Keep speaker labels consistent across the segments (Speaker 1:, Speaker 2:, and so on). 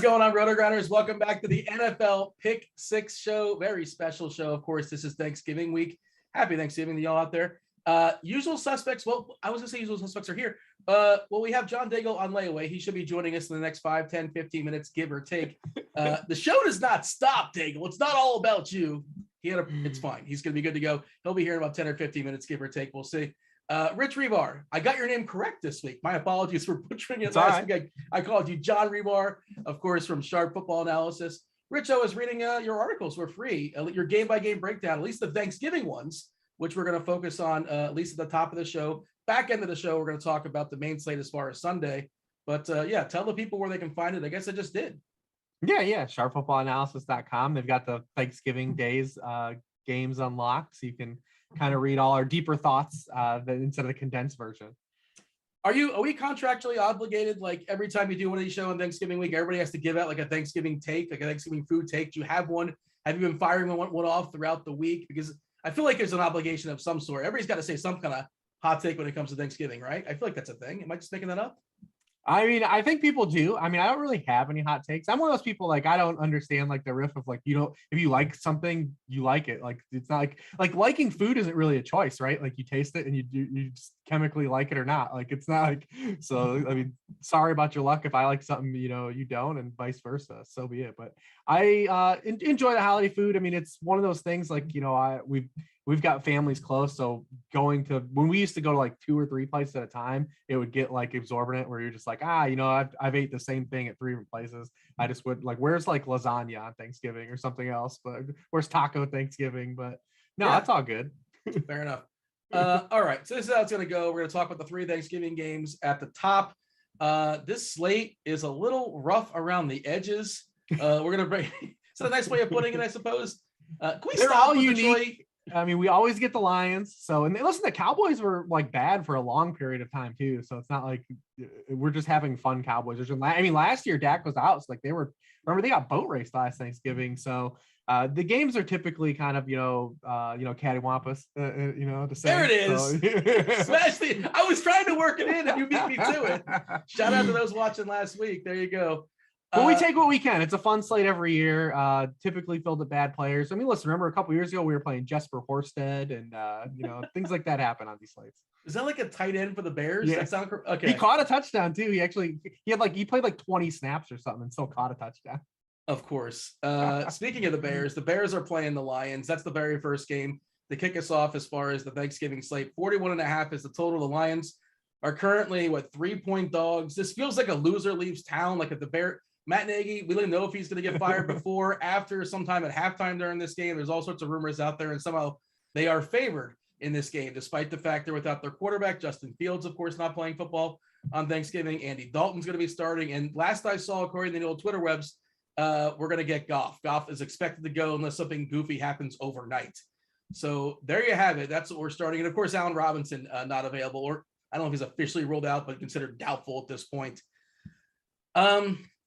Speaker 1: Going on, Rotogrinders? Welcome back to the NFL Pick Six show. Very special show. Of course, this is Thanksgiving week. Happy Thanksgiving to y'all out there. Usual suspects. Well, I was gonna say usual suspects are here. Well, we have John Daigle on layaway. He should be joining us in the next 5, 10, 15 minutes, give or take. The show does not stop, Daigle. It's not all about you. It's fine. He's gonna be good to go. He'll be here in about 10 or 15 minutes, give or take. We'll see. Rich Hribar, I got your name correct this week. My apologies for butchering it last week. I called you John Hribar, of course, from Sharp Football Analysis. Rich, I was reading your articles for free, your game-by-game breakdown, at least the Thanksgiving ones, which we're going to focus on at least at the top of the show. Back end of the show, we're going to talk about the main slate as far as Sunday. But yeah, tell the people where they can find it. I guess I just did.
Speaker 2: Yeah. Sharpfootballanalysis.com. They've got the Thanksgiving days games unlocked, so you can kind of read all our deeper thoughts instead of the condensed version.
Speaker 1: Are we contractually obligated, like every time you do one of these shows on Thanksgiving week, everybody has to give out like a Thanksgiving take, like a Thanksgiving food take? Do you have one? Have you been firing one off throughout the week? Because I feel like there's an obligation of some sort. Everybody's got to say some kind of hot take when it comes to Thanksgiving, right? I feel like that's a thing. Am I just making that up?
Speaker 2: I mean, I think people do. I mean, I don't really have any hot takes. I'm one of those people, like, I don't understand like the riff of like, you know, if you like something, you like it. Like, it's not like liking food isn't really a choice, right? Like, you taste it and you just chemically like it or not. Like, it's not like, so I mean, sorry about your luck if I like something, you know, you don't, and vice versa. So be it. But I enjoy the holiday food. I mean, it's one of those things, like, you know, we've got families close, so when we used to go to like 2 or 3 places at a time, it would get like exorbitant, where you're just like, you know, I've ate the same thing at 3 different places. I just would like, where's like lasagna on Thanksgiving or something else, but where's taco Thanksgiving? But no, That's all good.
Speaker 1: Fair enough. All right, so this is how it's going to go. We're going to talk about the 3 Thanksgiving games at the top. This slate is a little rough around the edges. We're going to bring. It's a nice way of putting it, I suppose. Can we
Speaker 2: They're
Speaker 1: stop
Speaker 2: all
Speaker 1: with
Speaker 2: unique.
Speaker 1: Detroit?
Speaker 2: I mean, we always get the Lions. So, and listen, the Cowboys were like bad for a long period of time too. So it's not like we're just having fun Cowboys. I mean, last year Dak was out. So like they got boat raced last Thanksgiving. So the games are typically kind of, cattywampus, to say.
Speaker 1: There it is.
Speaker 2: So.
Speaker 1: I was trying to work it in and you beat me to it. Shout out to those watching last week. There you go.
Speaker 2: But we take what we can. It's a fun slate every year, typically filled with bad players. I mean, listen, remember a couple years ago, we were playing Jesper Horsted and, things like that happen on these slates.
Speaker 1: Is that like a tight end for the Bears?
Speaker 2: Yeah.
Speaker 1: That sound correct? Okay.
Speaker 2: He caught a touchdown too. He played like 20 snaps or something and still caught a touchdown.
Speaker 1: Of course. Speaking of the Bears are playing the Lions. That's the very first game to kick us off as far as the Thanksgiving slate. 41.5 is the total. The Lions are currently 3-point dogs. This feels like a loser leaves town. Like if the Matt Nagy, we don't know if he's going to get fired before, after, sometime at halftime during this game. There's all sorts of rumors out there, and somehow they are favored in this game, despite the fact they're without their quarterback. Justin Fields, of course, not playing football on Thanksgiving. Andy Dalton's going to be starting. And last I saw, according to the old Twitter webs, we're going to get Goff. Goff is expected to go unless something goofy happens overnight. So there you have it. That's what we're starting. And, of course, Allen Robinson not available. Or I don't know if he's officially ruled out, but considered doubtful at this point.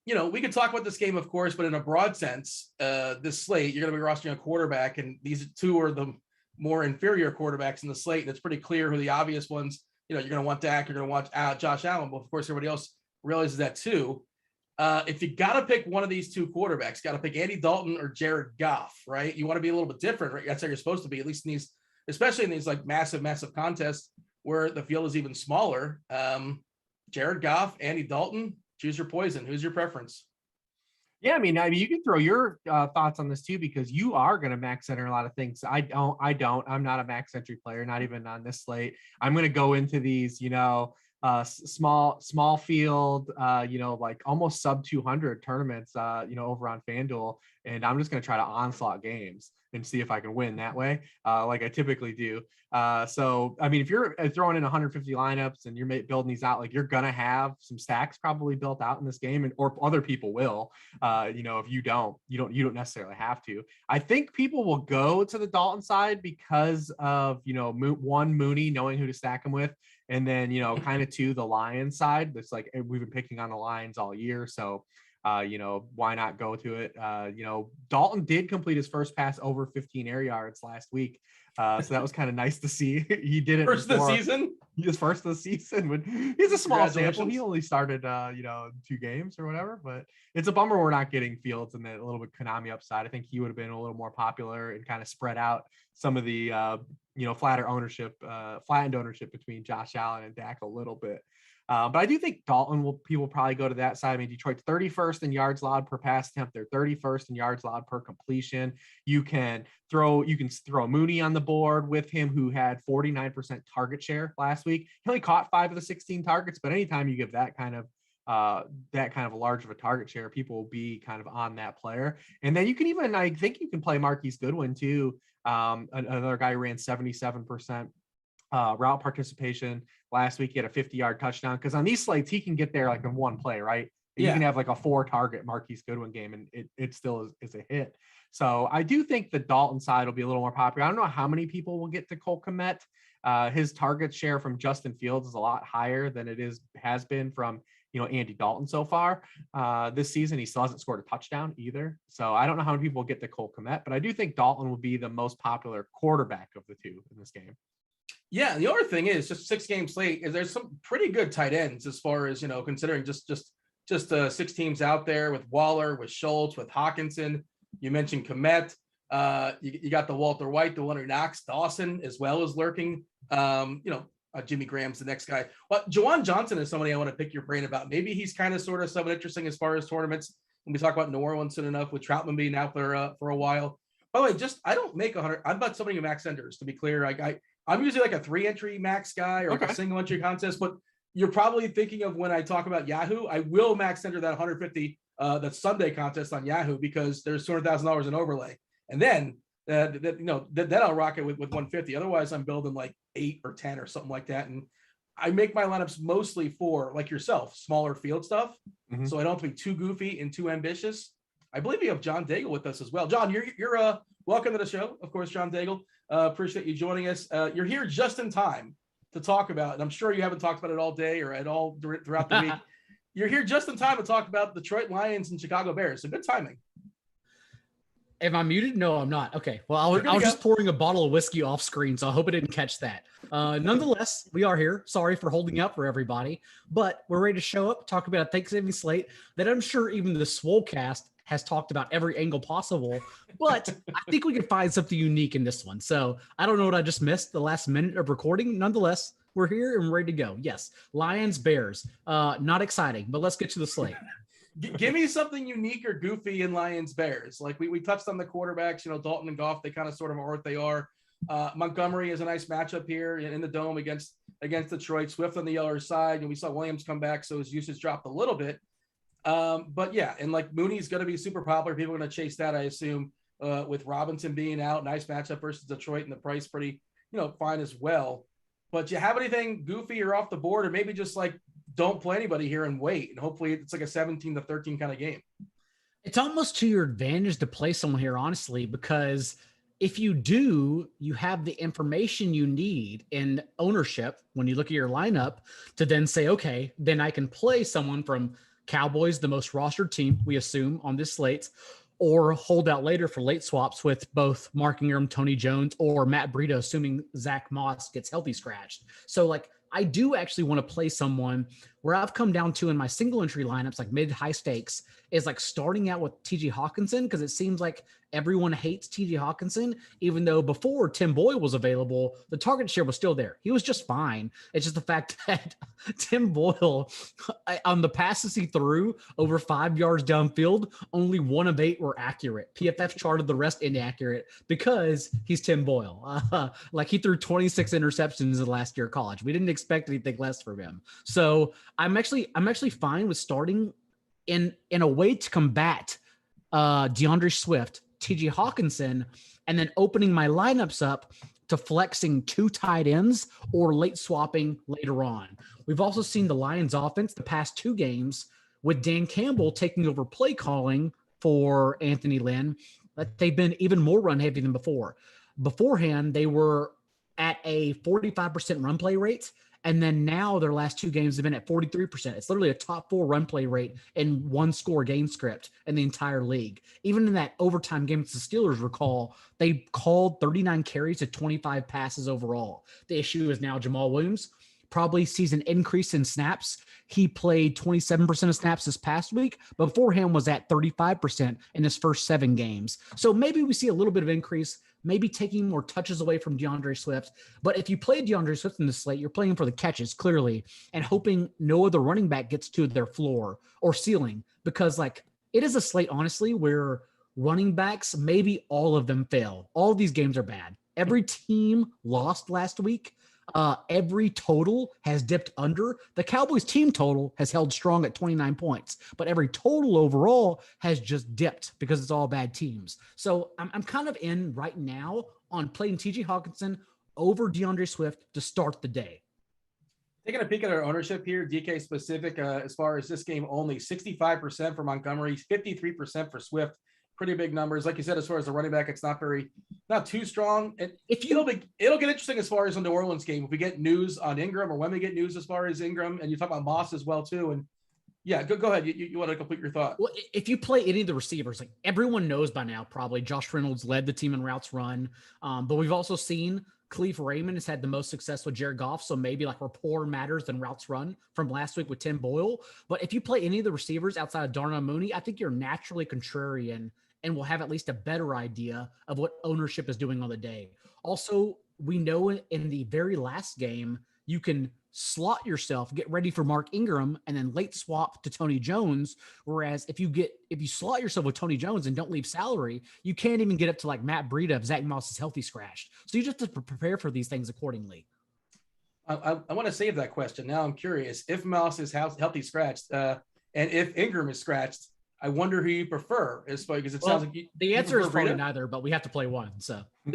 Speaker 1: We could talk about this game, of course, but in a broad sense, this slate, you're going to be rostering a quarterback, and these 2 are the more inferior quarterbacks in the slate, and it's pretty clear who the obvious ones, you're going to want Dak, you're going to want Josh Allen, but of course, everybody else realizes that too. If you got to pick one of these 2 quarterbacks, got to pick Andy Dalton or Jared Goff, right? You want to be a little bit different, right? That's how you're supposed to be, at least in these, especially in these like massive contests where the field is even smaller. Jared Goff, Andy Dalton. Choose your poison. Who's your preference?
Speaker 2: Yeah, I mean, you can throw your thoughts on this too, because you are going to max center a lot of things. I don't. I'm not a max entry player, not even on this slate. I'm going to go into these, small field, like almost sub 200 tournaments, over on FanDuel. And I'm just going to try to onslaught games and see if I can win that way, like I typically do. So, I mean, if you're throwing in 150 lineups and you're building these out, like you're going to have some stacks probably built out in this game, or other people will. If you don't necessarily have to. I think people will go to the Dalton side because of, one, Mooney, knowing who to stack him with. And then, kind of to the Lions side. That's like, we've been picking on the Lions all year. So, why not go to it? Dalton did complete his first pass over 15 air yards last week. So that was kind of nice to see. He did it
Speaker 1: first of the season.
Speaker 2: His first of the season. When he's a small sample, he only started 2 games or whatever. But it's a bummer we're not getting Fields and a little bit Konami upside. I think he would have been a little more popular and kind of spread out some of the flattened ownership between Josh Allen and Daigle a little bit. But I do think Dalton people probably go to that side. I mean, Detroit's 31st in yards allowed per pass attempt. They're 31st in yards allowed per completion. You can throw Mooney on the board with him, who had 49% target share last week. He only caught 5 of the 16 targets, but anytime you give that kind of a large of a target share, people will be kind of on that player. And then you can even, I think you can play Marquise Goodwin too. Another guy who ran 77% route participation last week. He had a 50-yard touchdown, because on these slates he can get there like in one play, right? You can have like a 4-target Marquise Goodwin game and it still is a hit. So I do think the Dalton side will be a little more popular. I don't know how many people will get to Cole Kmet. His target share from Justin Fields is a lot higher than has been from Andy Dalton so far this season. He still hasn't scored a touchdown either. So I don't know how many people will get to Cole Kmet, but I do think Dalton will be the most popular quarterback of the two in this game.
Speaker 1: Yeah, the other thing is just 6-game slate is there's some pretty good tight ends as far as considering just 6 teams out there with Waller, with Schultz, with Hawkinson. You mentioned Kmet. You got the Walter White, the one who knocks Dawson as well as lurking. Jimmy Graham's the next guy. Well, Juwan Johnson is somebody I want to pick your brain about. Maybe he's kind of sort of someone interesting as far as tournaments. When we talk about New Orleans soon enough, with Troutman being out there for a while. By the way, I don't make 100. I'm about somebody who max enders, to be clear. I'm usually like a 3-entry max guy or like a single entry contest, but you're probably thinking of when I talk about Yahoo, I will max enter that 150, that Sunday contest on Yahoo, because there's $200,000 in overlay. And then, then I'll rock it with 150. Otherwise I'm building like 8 or 10 or something like that. And I make my lineups mostly for, like yourself, smaller field stuff. Mm-hmm. So I don't have to be too goofy and too ambitious. I believe we have John Daigle with us as well. John, you're welcome to the show. Of course, John Daigle. Appreciate you joining us. You're here just in time to talk about, and I'm sure you haven't talked about it all day or at all throughout the week. You're here just in time to talk about Detroit Lions and Chicago Bears. So good timing.
Speaker 3: Am I muted? No, I'm not. Okay. Well, I was just pouring a bottle of whiskey off screen, so I hope I didn't catch that. Nonetheless, we are here. Sorry for holding up for everybody, but we're ready to show up, talk about a Thanksgiving slate that I'm sure even the Swolecast has talked about every angle possible, but I think we can find something unique in this one. So I don't know what I just missed the last minute of recording. Nonetheless, we're here and ready to go. Yes. Lions, Bears, not exciting, but let's get to the slate.
Speaker 1: Give me something unique or goofy in Lions Bears. Like we touched on the quarterbacks, Dalton and Goff, they kind of sort of are what they are. Montgomery is a nice matchup here in the dome against Detroit. Swift on the other side, and we saw Williams come back, so his usage dropped a little bit. But yeah, and like Mooney's going to be super popular. People are going to chase that, I assume, with Robinson being out. Nice matchup versus Detroit, and the price pretty, fine as well. But do you have anything goofy or off the board, or maybe just like don't play anybody here and wait, and hopefully it's like a 17-13 kind of game?
Speaker 3: It's almost to your advantage to play someone here, honestly, because if you do, you have the information you need in ownership when you look at your lineup to then say, okay, then I can play someone from Cowboys, the most rostered team, we assume, on this slate, or hold out later for late swaps with both Mark Ingram, Tony Jones, or Matt Breida, assuming Zach Moss gets healthy scratched. So, like, I do actually want to play someone Where I've come down to in my single entry lineups, like mid high stakes, is like starting out with TJ Hawkinson, because it seems like everyone hates TJ Hawkinson, even though before Tim Boyle was available, the target share was still there. He was just fine. It's just the fact that Tim Boyle, on the passes he threw over 5 yards downfield, only 1 of 8 were accurate. PFF charted the rest inaccurate because he's Tim Boyle. Like he threw 26 interceptions in the last year of college. We didn't expect anything less from him. So I'm actually fine with starting in a way to combat DeAndre Swift, TJ Hawkinson, and then opening my lineups up to flexing 2 tight ends or late swapping later on. We've also seen the Lions offense the past 2 games with Dan Campbell taking over play calling for Anthony Lynn, that they've been even more run heavy than before. Beforehand, they were at a 45% run play rate. And then now their last 2 games have been at 43%. It's literally a top 4 run play rate in 1 score game script in the entire league. Even in that overtime game against the Steelers, recall, they called 39 carries to 25 passes overall. The issue is now Jamal Williams probably sees an increase in snaps. He played 27% of snaps this past week, but beforehand was at 35% in his first 7 games. So maybe we see a little bit of increase, maybe taking more touches away from DeAndre Swift. But if you play DeAndre Swift in the slate, you're playing for the catches, clearly, and hoping no other running back gets to their floor or ceiling, because like it is a slate, honestly, where running backs, maybe all of them fail. All of these games are bad. Every team lost last week. Every total has dipped under. The Cowboys team total has held strong at 29 points, but every total overall has just dipped because it's all bad teams. So I'm kind of in right now on playing TJ Hawkinson over DeAndre Swift to start the day.
Speaker 1: Taking a peek at our ownership here, DK specific, as far as this game, only 65% for Montgomery, 53% for Swift. Pretty big numbers. Like you said, as far as the running back, it's not too strong. And it'll get interesting as far as the New Orleans game. If we get news on Ingram, or when we get news as far as Ingram, and you talk about Moss as well too. And yeah, go ahead. You want to complete your thought?
Speaker 3: Well, if you play any of the receivers, like everyone knows by now, probably Josh Reynolds led the team in routes run. But we've also seen Khalif Raymond has had the most success with Jared Goff, so maybe like rapport matters than routes run from last week with Tim Boyle. But if you play any of the receivers outside of Darnell Mooney, I think you're naturally contrarian and will have at least a better idea of what ownership is doing on the day. Also, we know in the very last game, you can slot yourself, get ready for Mark Ingram, and then late swap to Tony Jones. Whereas if you slot yourself with Tony Jones and don't leave salary, you can't even get up to like Matt Breida if Zach Moss is healthy scratched. So you just have to prepare for these things accordingly.
Speaker 1: I want to save that question. Now I'm curious, if Moss is healthy scratched, and if Ingram is scratched, I wonder who you prefer, because it sounds like
Speaker 3: the answer is probably neither, but we have to play one. So
Speaker 2: no,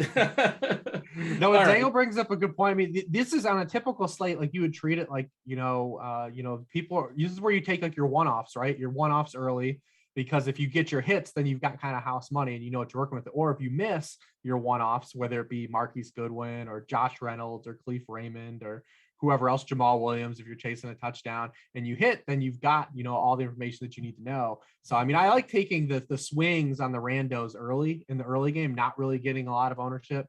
Speaker 2: Daigle brings up a good point. I mean, this is on a typical slate, like you would treat it like, this is where you take like your one-offs, right? Your one-offs early, because if you get your hits, then you've got kind of house money and you know what you're working with. Or if you miss your one-offs, whether it be Marquise Goodwin or Josh Reynolds or Khalif Raymond or whoever else, Jamal Williams, if you're chasing a touchdown and you hit, then you've got, all the information that you need to know. So, I mean, I like taking the swings on the randos early in the early game, not really getting a lot of ownership.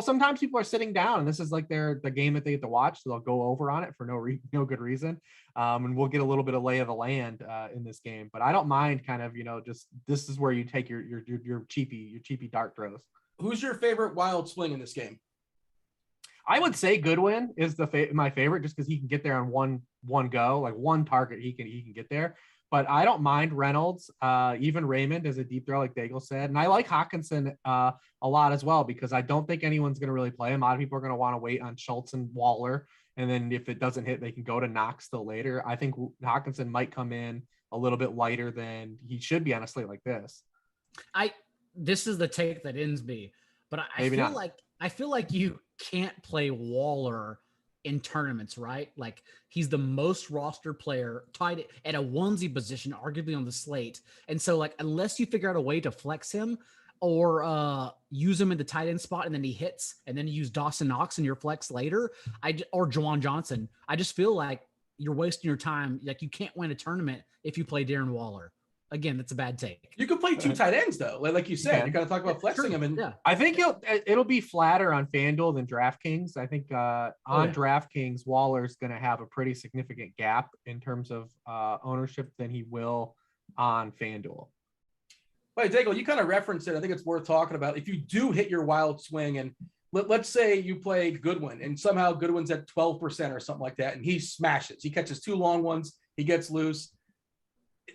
Speaker 2: Sometimes people are sitting down and this is like the game that they get to watch. So they'll go over on it for no good reason. And we'll get a little bit of lay of the land in this game, but I don't mind kind of, just, this is where you take your cheapy dart throws.
Speaker 1: Who's your favorite wild swing in this game?
Speaker 2: I would say Goodwin is my favorite, just because he can get there on one go, like one target he can get there. But I don't mind Reynolds, even Raymond as a deep throw, like Daigle said, and I like Hawkinson a lot as well, because I don't think anyone's going to really play him. A lot of people are going to want to wait on Schultz and Waller, and then if it doesn't hit, they can go to Knox still later. I think Hawkinson might come in a little bit lighter than he should be on a slate like this.
Speaker 3: This is the take that ends me, but I feel like you can't play Waller in tournaments, right? Like he's the most roster player tied at a onesie position, arguably on the slate. And so like, unless you figure out a way to flex him or use him in the tight end spot and then he hits and then you use Dawson Knox in your flex later, or Juwan Johnson, I just feel like you're wasting your time. Like you can't win a tournament if you play Darren Waller. Again, that's a bad take.
Speaker 1: You could play 2 tight ends though, like you said. You kind of talk about flexing them, and
Speaker 2: I think it'll be flatter on FanDuel than DraftKings. I think on DraftKings, Waller's going to have a pretty significant gap in terms of ownership than he will on FanDuel.
Speaker 1: Wait, Daigle, you kind of referenced it. I think it's worth talking about. If you do hit your wild swing, and let's say you play Goodwin, and somehow Goodwin's at 12% or something like that, and he smashes. He catches 2 long ones. He gets loose.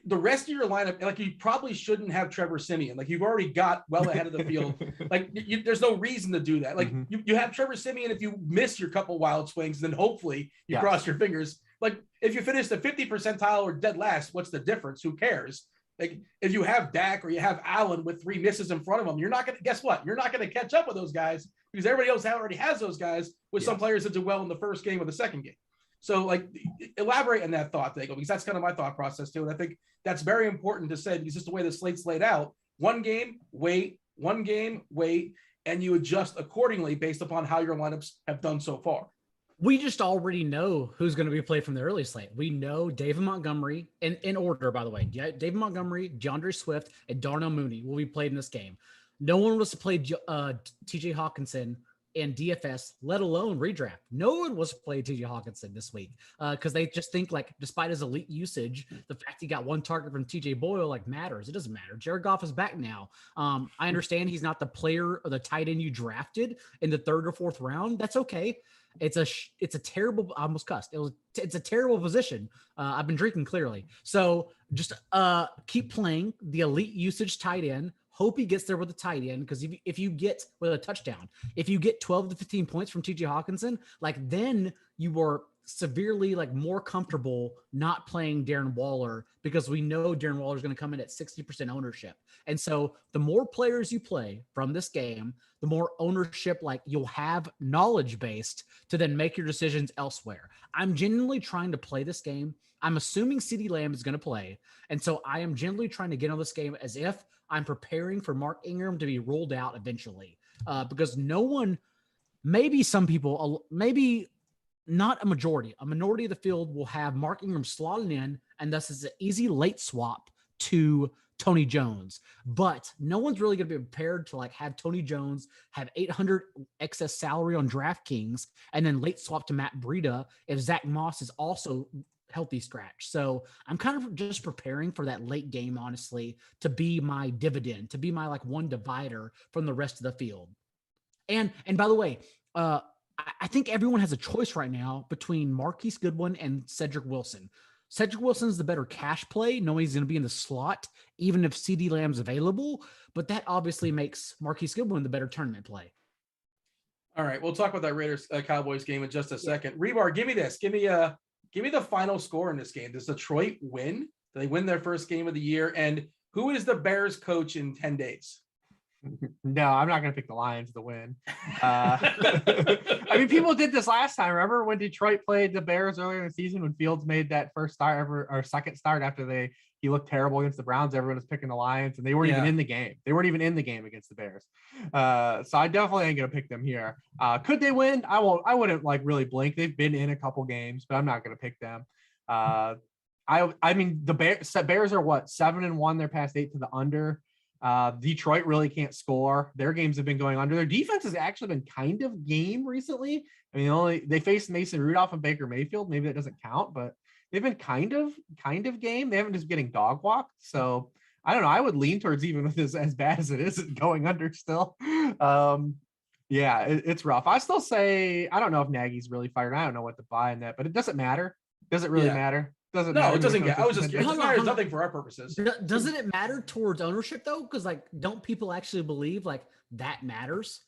Speaker 1: The rest of your lineup, like, you probably shouldn't have Trevor Siemian. Like, you've already got well ahead of the field. Like, there's no reason to do that. Like, you have Trevor Siemian if you miss your couple wild swings, then hopefully you cross your fingers. Like, if you finish the 50th percentile or dead last, what's the difference? Who cares? Like, if you have Dak or you have Allen with 3 misses in front of them, you're not going to, guess what? You're not going to catch up with those guys because everybody else already has those guys with some players that do well in the first game or the second game. So, like, elaborate on that thought, Daigle, because that's kind of my thought process too. And I think that's very important to say because just the way the slate's laid out, 1 game, wait, 1 game, wait, and you adjust accordingly based upon how your lineups have done so far.
Speaker 3: We just already know who's going to be played from the early slate. We know David Montgomery, in order, by the way. David Montgomery, DeAndre Swift, and Darnell Mooney will be played in this game. No one was to play TJ Hawkinson in DFS, let alone redraft. No one was to play TJ Hawkinson this week because they just think, like, despite his elite usage, the fact he got 1 target from TJ Boyle, like, matters. It doesn't matter. Jared Goff is back now. I understand he's not the player or the tight end you drafted in the 3rd or 4th round. That's okay. It's a terrible, I almost cussed. It's a terrible position. I've been drinking clearly. So just keep playing the elite usage tight end. Hope he gets there with a tight end, because if you get with a touchdown, if you get 12 to 15 points from TJ Hawkinson, like, then you are severely, like, more comfortable not playing Darren Waller, because we know Darren Waller is going to come in at 60% ownership. And so the more players you play from this game, the more ownership, like, you'll have knowledge based to then make your decisions elsewhere. I'm genuinely trying to play this game. I'm assuming CeeDee Lamb is going to play. And so I am generally trying to get on this game as if I'm preparing for Mark Ingram to be ruled out eventually, because no one, maybe some people, maybe not a minority of the field will have Mark Ingram slotted in, and thus it's an easy late swap to Tony Jones. But no one's really going to be prepared to, like, have Tony Jones have 800 excess salary on DraftKings and then late swap to Matt Breida if Zach Moss is also healthy scratch. So I'm kind of just preparing for that late game, honestly, to be my dividend, to be my, like, one divider from the rest of the field. And by the way, I think everyone has a choice right now between Marquise Goodwin and Cedric Wilson. Cedric Wilson's the better cash play, knowing he's going to be in the slot, even if CeeDee Lamb's available. But that obviously makes Marquise Goodwin the better tournament play.
Speaker 1: All right, we'll talk about that Raiders Cowboys game in just a second. Hribar, give me this. Give me the final score in this game. Does Detroit win? Do they win their first game of the year? And who is the Bears coach in 10 days?
Speaker 2: No, I'm not going to pick the Lions to win. I mean, people did this last time. Remember when Detroit played the Bears earlier in the season, when Fields made that first start ever, or second start after he looked terrible against the Browns? Everyone was picking the Lions, and they weren't even in the game. They weren't even in the game against the Bears. So I definitely ain't going to pick them here. Could they win? I wouldn't, like, really blink. They've been in a couple games, but I'm not going to pick them. I mean, the Bears are what, 7-1. They're past 8 to the under. Detroit really can't score. Their games have been going under. Their defense has actually been kind of game recently. I mean, they faced Mason Rudolph and Baker Mayfield. Maybe that doesn't count, but they've been kind of game. They haven't just getting dog walked. So I don't know. I would lean towards, even with this as bad as it is, going under still. Yeah, it's rough. I still say, I don't know if Nagy's really fired. I don't know what to buy in that, but it doesn't matter. Does it really matter? Doesn't matter.
Speaker 1: It doesn't. I was just. It matters nothing for our purposes.
Speaker 3: Doesn't it matter towards ownership though? Because, like, don't people actually believe, like, that matters?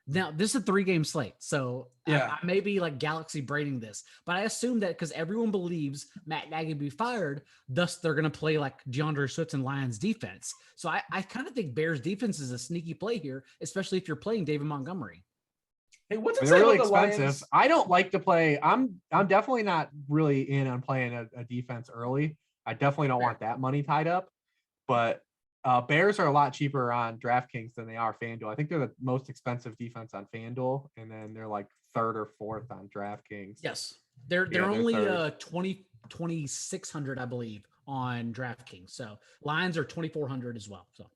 Speaker 3: Now, this is a 3-game slate, so I may be, like, galaxy braiding this, but I assume that because everyone believes Matt Nagy will be fired, thus they're going to play, like, DeAndre Swift and Lions defense. So I kind of think Bears defense is a sneaky play here, especially if you're playing David Montgomery.
Speaker 1: Hey, what's it
Speaker 2: They're
Speaker 1: say
Speaker 2: really
Speaker 1: about the
Speaker 2: expensive.
Speaker 1: Lions?
Speaker 2: I don't like to play. I'm definitely not really in on playing a defense early. I definitely don't want that money tied up. But Bears are a lot cheaper on DraftKings than they are FanDuel. I think they're the most expensive defense on FanDuel, and then they're like 3rd or 4th on DraftKings.
Speaker 3: Yes, they're only 2,600, I believe, on DraftKings. So lines are 2,400 as well. So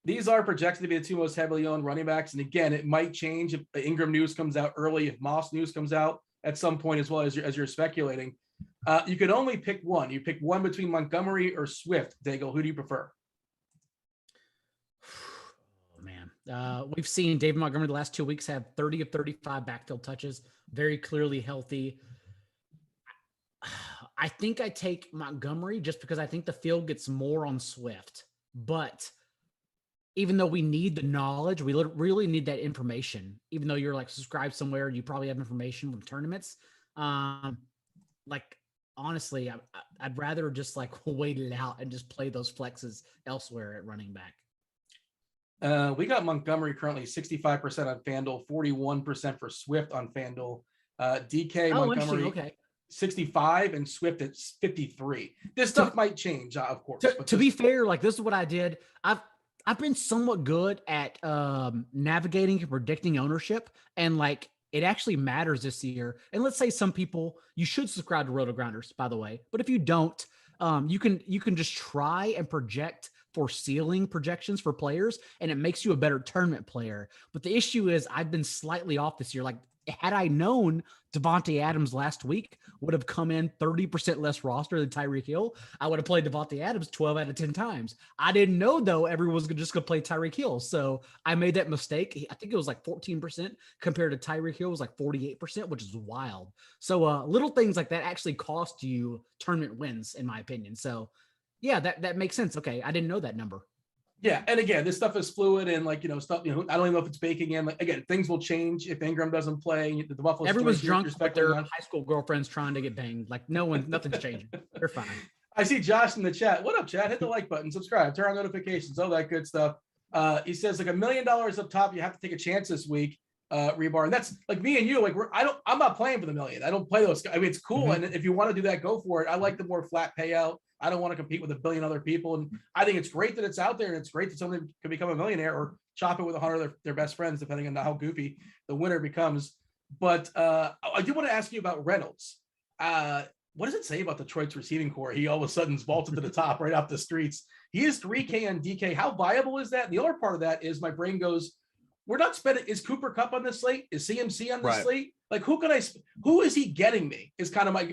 Speaker 1: these are projected to be the two most heavily owned running backs. And again, it might change if the Ingram news comes out early, if Moss news comes out at some point as well, as you're speculating. You can only pick one. You pick one between Montgomery or Swift. Daigle, who do you prefer?
Speaker 3: Oh, man. We've seen David Montgomery the last 2 weeks have 30 of 35 backfield touches, very clearly healthy. I think I take Montgomery just because I think the field gets more on Swift. But even though we need the knowledge, we really need that information. Even though you're like subscribed somewhere, you probably have information from tournaments. Like, honestly, I'd rather just like wait it out and just play those flexes elsewhere at running back.
Speaker 1: We got Montgomery currently 65% on FanDuel, 41% for Swift on FanDuel. DK Montgomery,
Speaker 3: okay.
Speaker 1: 65 and Swift at 53. This stuff might change, of course.
Speaker 3: To be fair, like this is what I did. I've been somewhat good at navigating and predicting ownership, and like it actually matters this year. And let's say some people, you should subscribe to Rotogrinders, by the way, but if you don't, you can just try and project for ceiling projections for players, and it makes you a better tournament player. But the issue is I've been slightly off this year. Like, had I known Devontae Adams last week would have come in 30% less roster than Tyreek Hill, I would have played Devontae Adams 12 out of 10 times. I didn't know, though, everyone was just going to play Tyreek Hill. So I made that mistake. I think it was like 14% compared to Tyreek Hill was like 48%, which is wild. So little things like that actually cost you tournament wins, in my opinion. So, yeah, that makes sense. Okay, I didn't know that number.
Speaker 1: Yeah, and again, this stuff is fluid and like, stuff, I don't even know if it's baking in. Like, again, things will change if Ingram doesn't play. The Buffalo.
Speaker 3: Everyone's drunk, but their high school girlfriends trying to get banged. Like nothing's changing. They're fine.
Speaker 1: I see Josh in the chat. What up, chat? Hit the like button, subscribe, turn on notifications, all that good stuff. He says like $1 million up top. You have to take a chance this week, Hribar. And that's like me and you. Like I'm not playing for the million. I don't play those. I mean, it's cool, and if you want to do that, go for it. I like the more flat payout. I don't want to compete with a billion other people. And I think it's great that it's out there, and it's great that somebody can become a millionaire or chop it with 100 of their best friends, depending on how goofy the winner becomes. But I do want to ask you about Reynolds. What does it say about Detroit's receiving core? He all of a sudden vaulted to the top right off the streets. He is 3K on DK. How viable is that? And the other part of that is my brain goes, we're not spending. Is Cooper Kupp on this slate? Is CMC on this slate? Like, who is he getting me? Is kind of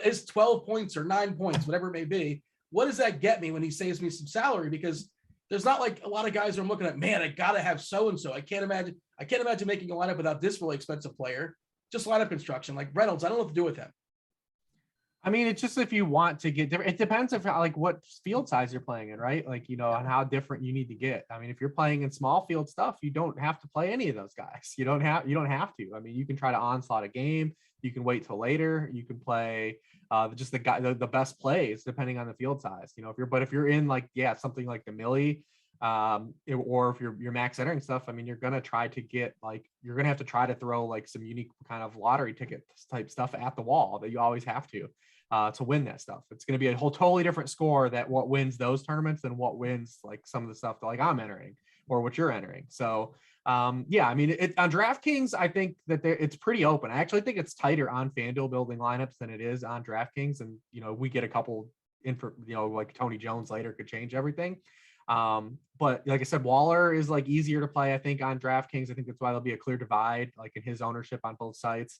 Speaker 1: is 12 points or 9 points, whatever it may be. What does that get me when he saves me some salary? Because there's not like a lot of guys are looking at, man, I got to have so-and-so. I can't imagine making a lineup without this really expensive player. Just lineup construction. Like Reynolds, I don't know what to do with him.
Speaker 2: I mean, it's just if you want to get different, it depends on like what field size you're playing in, right? Like, and how different you need to get. I mean, if you're playing in small field stuff, you don't have to play any of those guys. You don't have to. I mean, you can try to onslaught a game. You can wait till later. You can play just the best plays depending on the field size. If you're in like, something like the Millie, or if you're max entering stuff, I mean, you're going to try to get you're going to have to try to throw like some unique kind of lottery ticket type stuff at the wall that you always have to win that stuff. It's going to be a whole totally different score that what wins those tournaments than what wins like some of the stuff that like I'm entering or what you're entering. So I mean, on DraftKings, I think that it's pretty open. I actually think it's tighter on FanDuel building lineups than it is on DraftKings. And, we get a couple like Tony Jones later could change everything. But like I said, Waller is like easier to play, I think, on DraftKings. I think that's why there'll be a clear divide like in his ownership on both sites.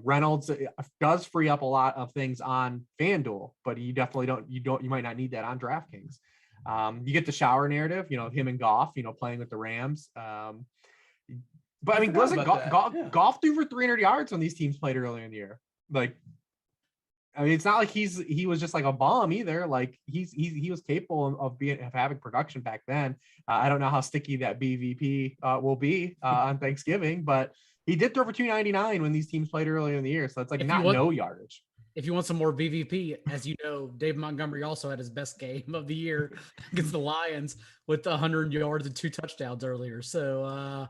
Speaker 2: Reynolds does free up a lot of things on FanDuel, but you definitely you might not need that on DraftKings. You get the shower narrative, him and Goff, playing with the Rams. But I mean, wasn't Goff threw for 300 yards when these teams played earlier in the year? Like, I mean, it's not like he was just like a bomb either. Like he was capable of having production back then. I don't know how sticky that BVP will be on Thanksgiving, but he did throw for 299 when these teams played earlier in the year. So it's like no yardage.
Speaker 3: If you want some more BVP, as you know, Dave Montgomery also had his best game of the year against the Lions with 100 yards and 2 touchdowns earlier. So,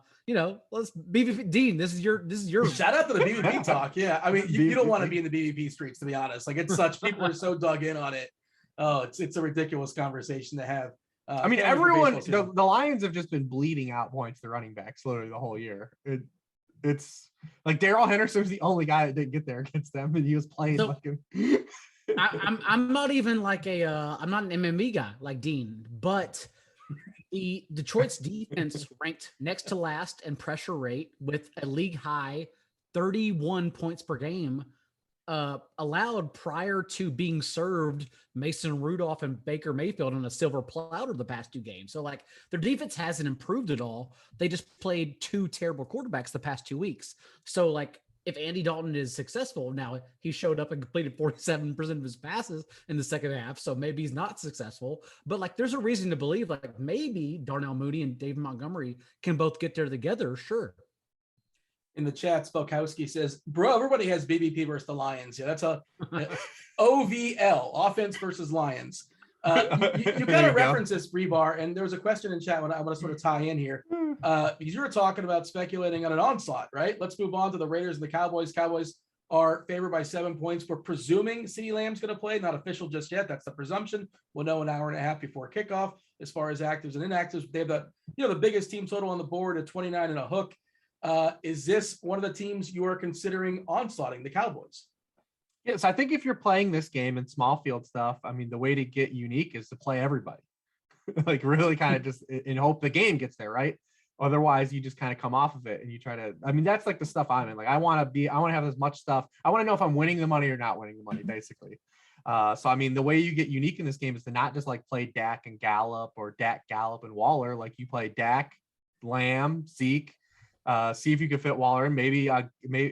Speaker 3: let's BVP. Dean, this is your
Speaker 1: shout out to the BVP talk. Yeah. I mean, you don't want to be in the BVP streets, to be honest. Like, it's such, people are so dug in on it. Oh, it's a ridiculous conversation to have.
Speaker 2: I mean, everyone, the Lions have just been bleeding out points to running backs literally the whole year. It's like Darrell Henderson was the only guy that didn't get there against them, and he was playing like him.
Speaker 3: I'm not even like I'm not an MMA guy like Dean, but the Detroit's defense ranked next to last in pressure rate with a league high 31 points per game allowed prior to being served Mason Rudolph and Baker Mayfield on a silver platter the past 2 games. So like their defense hasn't improved at all. They just played 2 terrible quarterbacks the past 2 weeks. So like if Andy Dalton is successful, now he showed up and completed 47% of his passes in the second half. So maybe he's not successful, but like there's a reason to believe like maybe Darnell Mooney and David Montgomery can both get there together. Sure.
Speaker 1: In the chat, Spelkowski says, bro, everybody has BBP versus the Lions. Yeah, that's a OVL, offense versus Lions. You got to reference this, Hribar, and there was a question in chat when I want to sort of tie in here. Because you were talking about speculating on an onslaught, right? Let's move on to the Raiders and the Cowboys. Cowboys are favored by 7 points. We're presuming CeeDee Lamb's going to play. Not official just yet. That's the presumption. We'll know an hour and a half before kickoff. As far as actives and inactives, they have the biggest team total on the board at 29 and a hook. Is this one of the teams you are considering onslaughting, the Cowboys?
Speaker 2: Yes, I think if you're playing this game in small field stuff, I mean, the way to get unique is to play everybody. Like really kind of just and hope the game gets there, right? Otherwise, you just kind of come off of it and you try to, I mean, that's like the stuff I'm in. Like, I want to have as much stuff. I want to know if I'm winning the money or not winning the money, basically. So, I mean, the way you get unique in this game is to not just like play Dak and Gallup or Dak, Gallup and Waller. Like you play Dak, Lamb, Zeke, see if you can fit Waller in. Maybe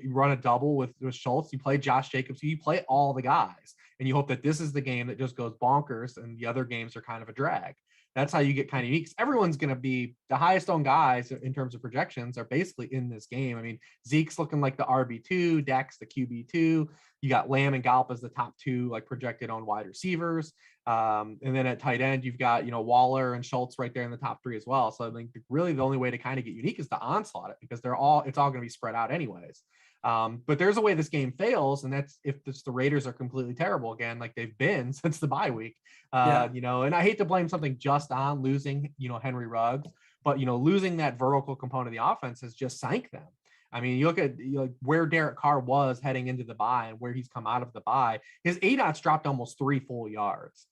Speaker 2: run a double with Schultz. You play Josh Jacobs. You play all the guys and you hope that this is the game that just goes bonkers and the other games are kind of a drag. That's how you get kind of unique. Everyone's going to be the highest owned guys in terms of projections are basically in this game. I mean, Zeke's looking like the RB2, Dak's the QB2. You got Lamb and Gallup as the top 2, like projected on wide receivers. And then at tight end, you've got, Waller and Schultz right there in the top 3 as well. So I think really the only way to kind of get unique is to onslaught it because it's all going to be spread out anyways. But there's a way this game fails, and that's if the Raiders are completely terrible again, like they've been since the bye week. And I hate to blame something just on losing, Henry Ruggs, but losing that vertical component of the offense has just sank them. I mean, you look at where Derek Carr was heading into the bye and where he's come out of the bye. His ADOT's dropped almost 3 full yards.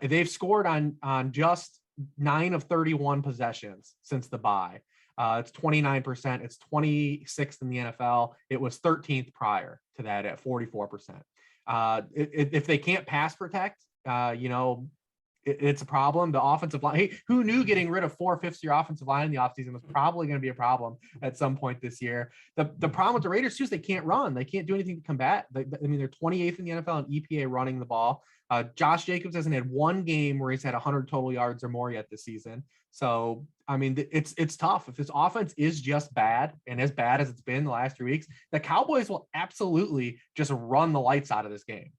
Speaker 2: They've scored on just 9 of 31 possessions since the bye. It's 29%. It's 26th in the NFL. It was 13th prior to that at 44%. If they can't pass protect, it's a problem. The offensive line, hey, who knew getting rid of 4/5 of your offensive line in the offseason was probably going to be a problem at some point this year. The problem with the Raiders too is they can't run. They can't do anything to combat. They're 28th in the NFL in EPA running the ball. Josh Jacobs hasn't had one game where he's had 100 total yards or more yet this season. So, I mean, it's tough. If this offense is just bad and as bad as it's been the last 3 weeks, the Cowboys will absolutely just run the lights out of this game.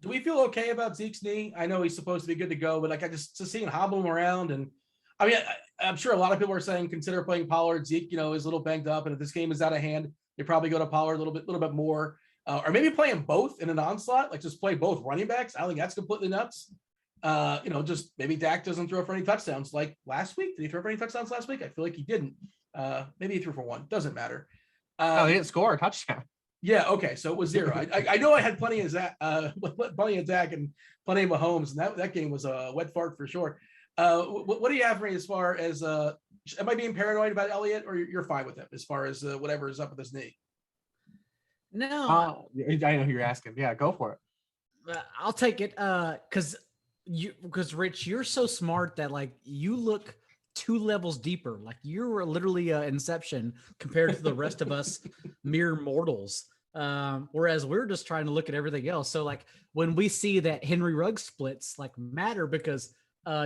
Speaker 1: Do we feel okay about Zeke's knee? I know he's supposed to be good to go, but like I just seeing him around, and I mean, I'm sure a lot of people are saying consider playing Pollard. Zeke, is a little banged up, and if this game is out of hand, they probably go to Pollard a little bit more, or maybe playing both in an onslaught, like just play both running backs. I think that's completely nuts. Just maybe Dak doesn't throw for any touchdowns like last week. Did he throw for any touchdowns last week? I feel like he didn't. Maybe he threw for one. Doesn't matter.
Speaker 2: No, he didn't score a touchdown.
Speaker 1: Yeah. Okay. So it was 0. I know I had plenty of Dak and plenty of Mahomes, and that game was a wet fart for sure. What do you have for me as far as am I being paranoid about Elliott, or you're fine with him as far as whatever is up with his knee?
Speaker 3: No,
Speaker 2: I know who you're asking. Yeah, go for it.
Speaker 3: I'll take it. Because Rich, you're so smart that like you look 2 levels deeper. Like you're literally Inception compared to the rest of us mere mortals. Whereas we're just trying to look at everything else. So like when we see that Henry Ruggs splits like matter because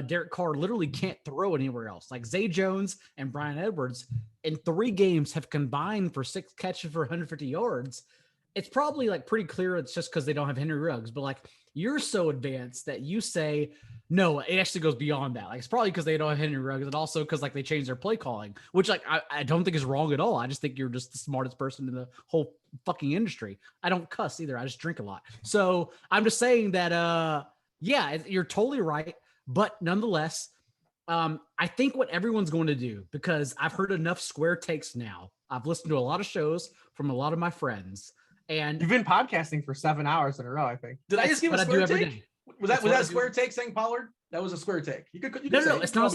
Speaker 3: Derek Carr literally can't throw anywhere else. Like Zay Jones and Bryan Edwards in 3 games have combined for 6 catches for 150 yards. It's probably like pretty clear it's just because they don't have Henry Ruggs, but like you're so advanced that you say, no, it actually goes beyond that. Like it's probably because they don't have Henry Ruggs, and also because like they changed their play calling, which like I don't think is wrong at all. I just think you're just the smartest person in the whole fucking industry. I don't cuss either. I just drink a lot. So I'm just saying that yeah, you're totally right. But nonetheless, I think what everyone's going to do, because I've heard enough square takes now. I've listened to a lot of shows from a lot of my friends. And
Speaker 2: you've been podcasting for 7 hours in a row, I think.
Speaker 1: Did I just give a square take?
Speaker 3: Day.
Speaker 1: Was that a square take saying Pollard? That was a square take. You could
Speaker 3: no, it's not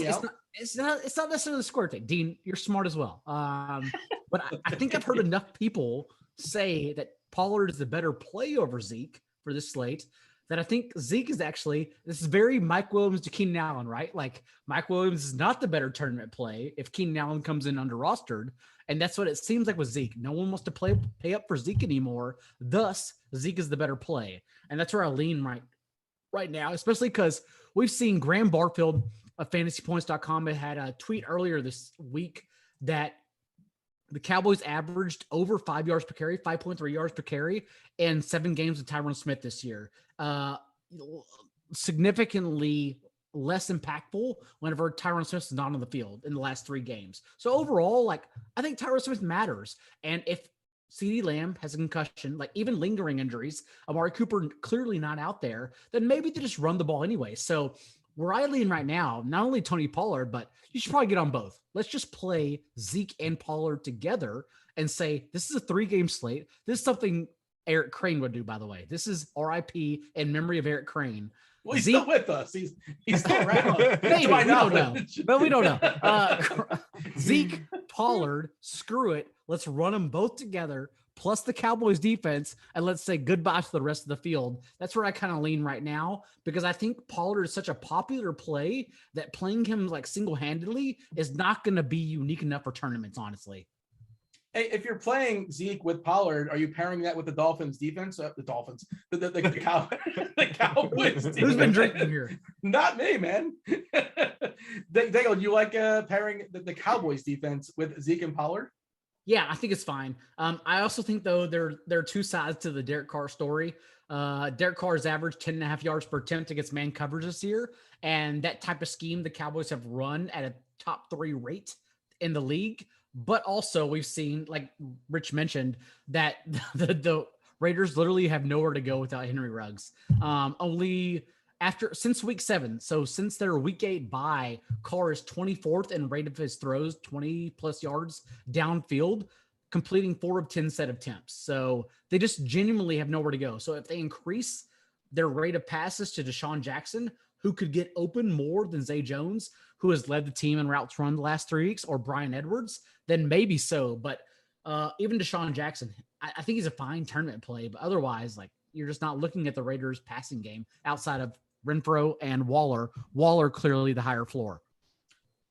Speaker 3: necessarily a square take. Dean, you're smart as well. But I think I've heard enough people say that Pollard is the better play over Zeke for this slate that I think Zeke is actually, this is very Mike Williams to Keenan Allen, right? Like Mike Williams is not the better tournament play if Keenan Allen comes in under rostered. And that's what it seems like with Zeke. No one wants to pay up for Zeke anymore. Thus, Zeke is the better play. And that's where I lean right now, especially because we've seen Graham Barfield of fantasypoints.com had a tweet earlier this week that the Cowboys averaged over 5 yards per carry, 5.3 yards per carry in 7 games with Tyron Smith this year. Significantly less impactful whenever Tyron Smith is not on the field in the last 3 games. So overall, like, I think Tyron Smith matters. And if CeeDee Lamb has a concussion, like even lingering injuries, Amari Cooper clearly not out there, then maybe they just run the ball anyway. So where I lean right now, not only Tony Pollard, but you should probably get on both. Let's just play Zeke and Pollard together and say, this is a 3-game slate. This is something Eric Crane would do, by the way. This is RIP in memory of Eric Crane.
Speaker 1: Well, he's still with us. He's still around.
Speaker 3: Maybe, we don't know. But we don't know. Zeke, Pollard, screw it. Let's run them both together, plus the Cowboys defense, and let's say goodbye to the rest of the field. That's where I kind of lean right now, because I think Pollard is such a popular play that playing him like single-handedly is not going to be unique enough for tournaments, honestly.
Speaker 1: Hey, if you're playing Zeke with Pollard, are you pairing that with the Dolphins defense? The Dolphins, the Cowboys.
Speaker 3: Who's been drinking here?
Speaker 1: Not me, man. Daigle, do you like pairing the Cowboys defense with Zeke and Pollard?
Speaker 3: Yeah, I think it's fine. I also think, though, there are 2 sides to the Derek Carr story. Derek Carr has averaged 10.5 yards per attempt against man coverage this year. And that type of scheme the Cowboys have run at a top 3 rate in the league. But also we've seen, like Rich mentioned, that the Raiders literally have nowhere to go without Henry Ruggs. Since week 7, so since their week 8 bye, Carr is 24th in rate of his throws, 20 plus yards downfield, completing 4 of 10 set of attempts. So they just genuinely have nowhere to go. So if they increase their rate of passes to Deshaun Jackson, who could get open more than Zay Jones, who has led the team in routes run the last 3 weeks, or Brian Edwards, then maybe so. But even Deshaun Jackson, I think he's a fine tournament play. But otherwise, like, you're just not looking at the Raiders passing game outside of Renfro and Waller. Waller clearly the higher floor.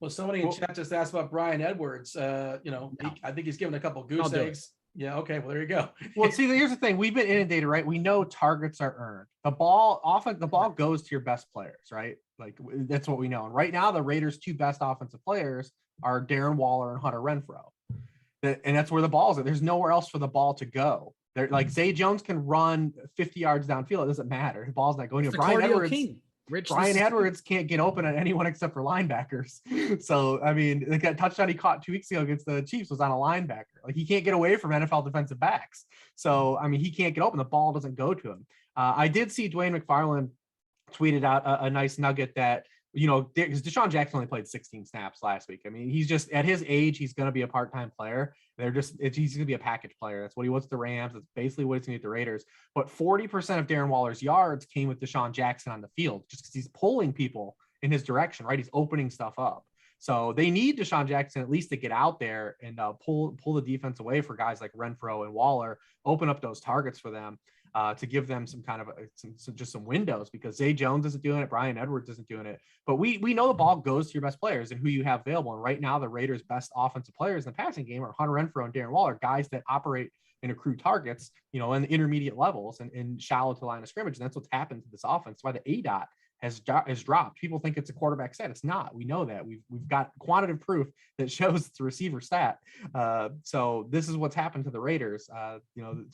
Speaker 1: Well, somebody in chat just asked about Brian Edwards. I think he's given a couple goose eggs. Yeah. Okay. Well, there you go.
Speaker 2: Well, see, here's the thing. We've been inundated, right? We know targets are earned. The ball goes to your best players, right? Like, that's what we know. And right now, the Raiders' 2 best offensive players are Darren Waller and Hunter Renfro. And that's where the ball's at. There's nowhere else for the ball to go. They're like, Zay Jones can run 50 yards downfield. It doesn't matter. The ball's not going to Brian Edwards can't get open on anyone except for linebackers. So, I mean, the touchdown he caught 2 weeks ago against the Chiefs was on a linebacker. Like, he can't get away from NFL defensive backs. So, I mean, he can't get open. The ball doesn't go to him. I did see Dwayne McFarland tweeted out a nice nugget that, because Deshaun Jackson only played 16 snaps last week. I mean, he's just, at his age, he's going to be a part-time player. He's going to be a package player. That's what he wants with the Rams. That's basically what he's going to do with the Raiders. But 40% of Darren Waller's yards came with Deshaun Jackson on the field, just because he's pulling people in his direction, right? He's opening stuff up. So they need Deshaun Jackson at least to get out there and pull the defense away for guys like Renfro and Waller, open up those targets for them. To give them some kind of some windows, because Zay Jones isn't doing it, Brian Edwards isn't doing it. But we know the ball goes to your best players and who you have available. And right now, the Raiders' best offensive players in the passing game are Hunter Renfro and Darren Waller, guys that operate and accrue targets, in the intermediate levels and shallow to line of scrimmage. And that's what's happened to this offense. Why the ADOT has dropped. People think it's a quarterback stat. It's not. We know that. We've got quantitative proof that shows it's a receiver stat. So this is what's happened to the Raiders.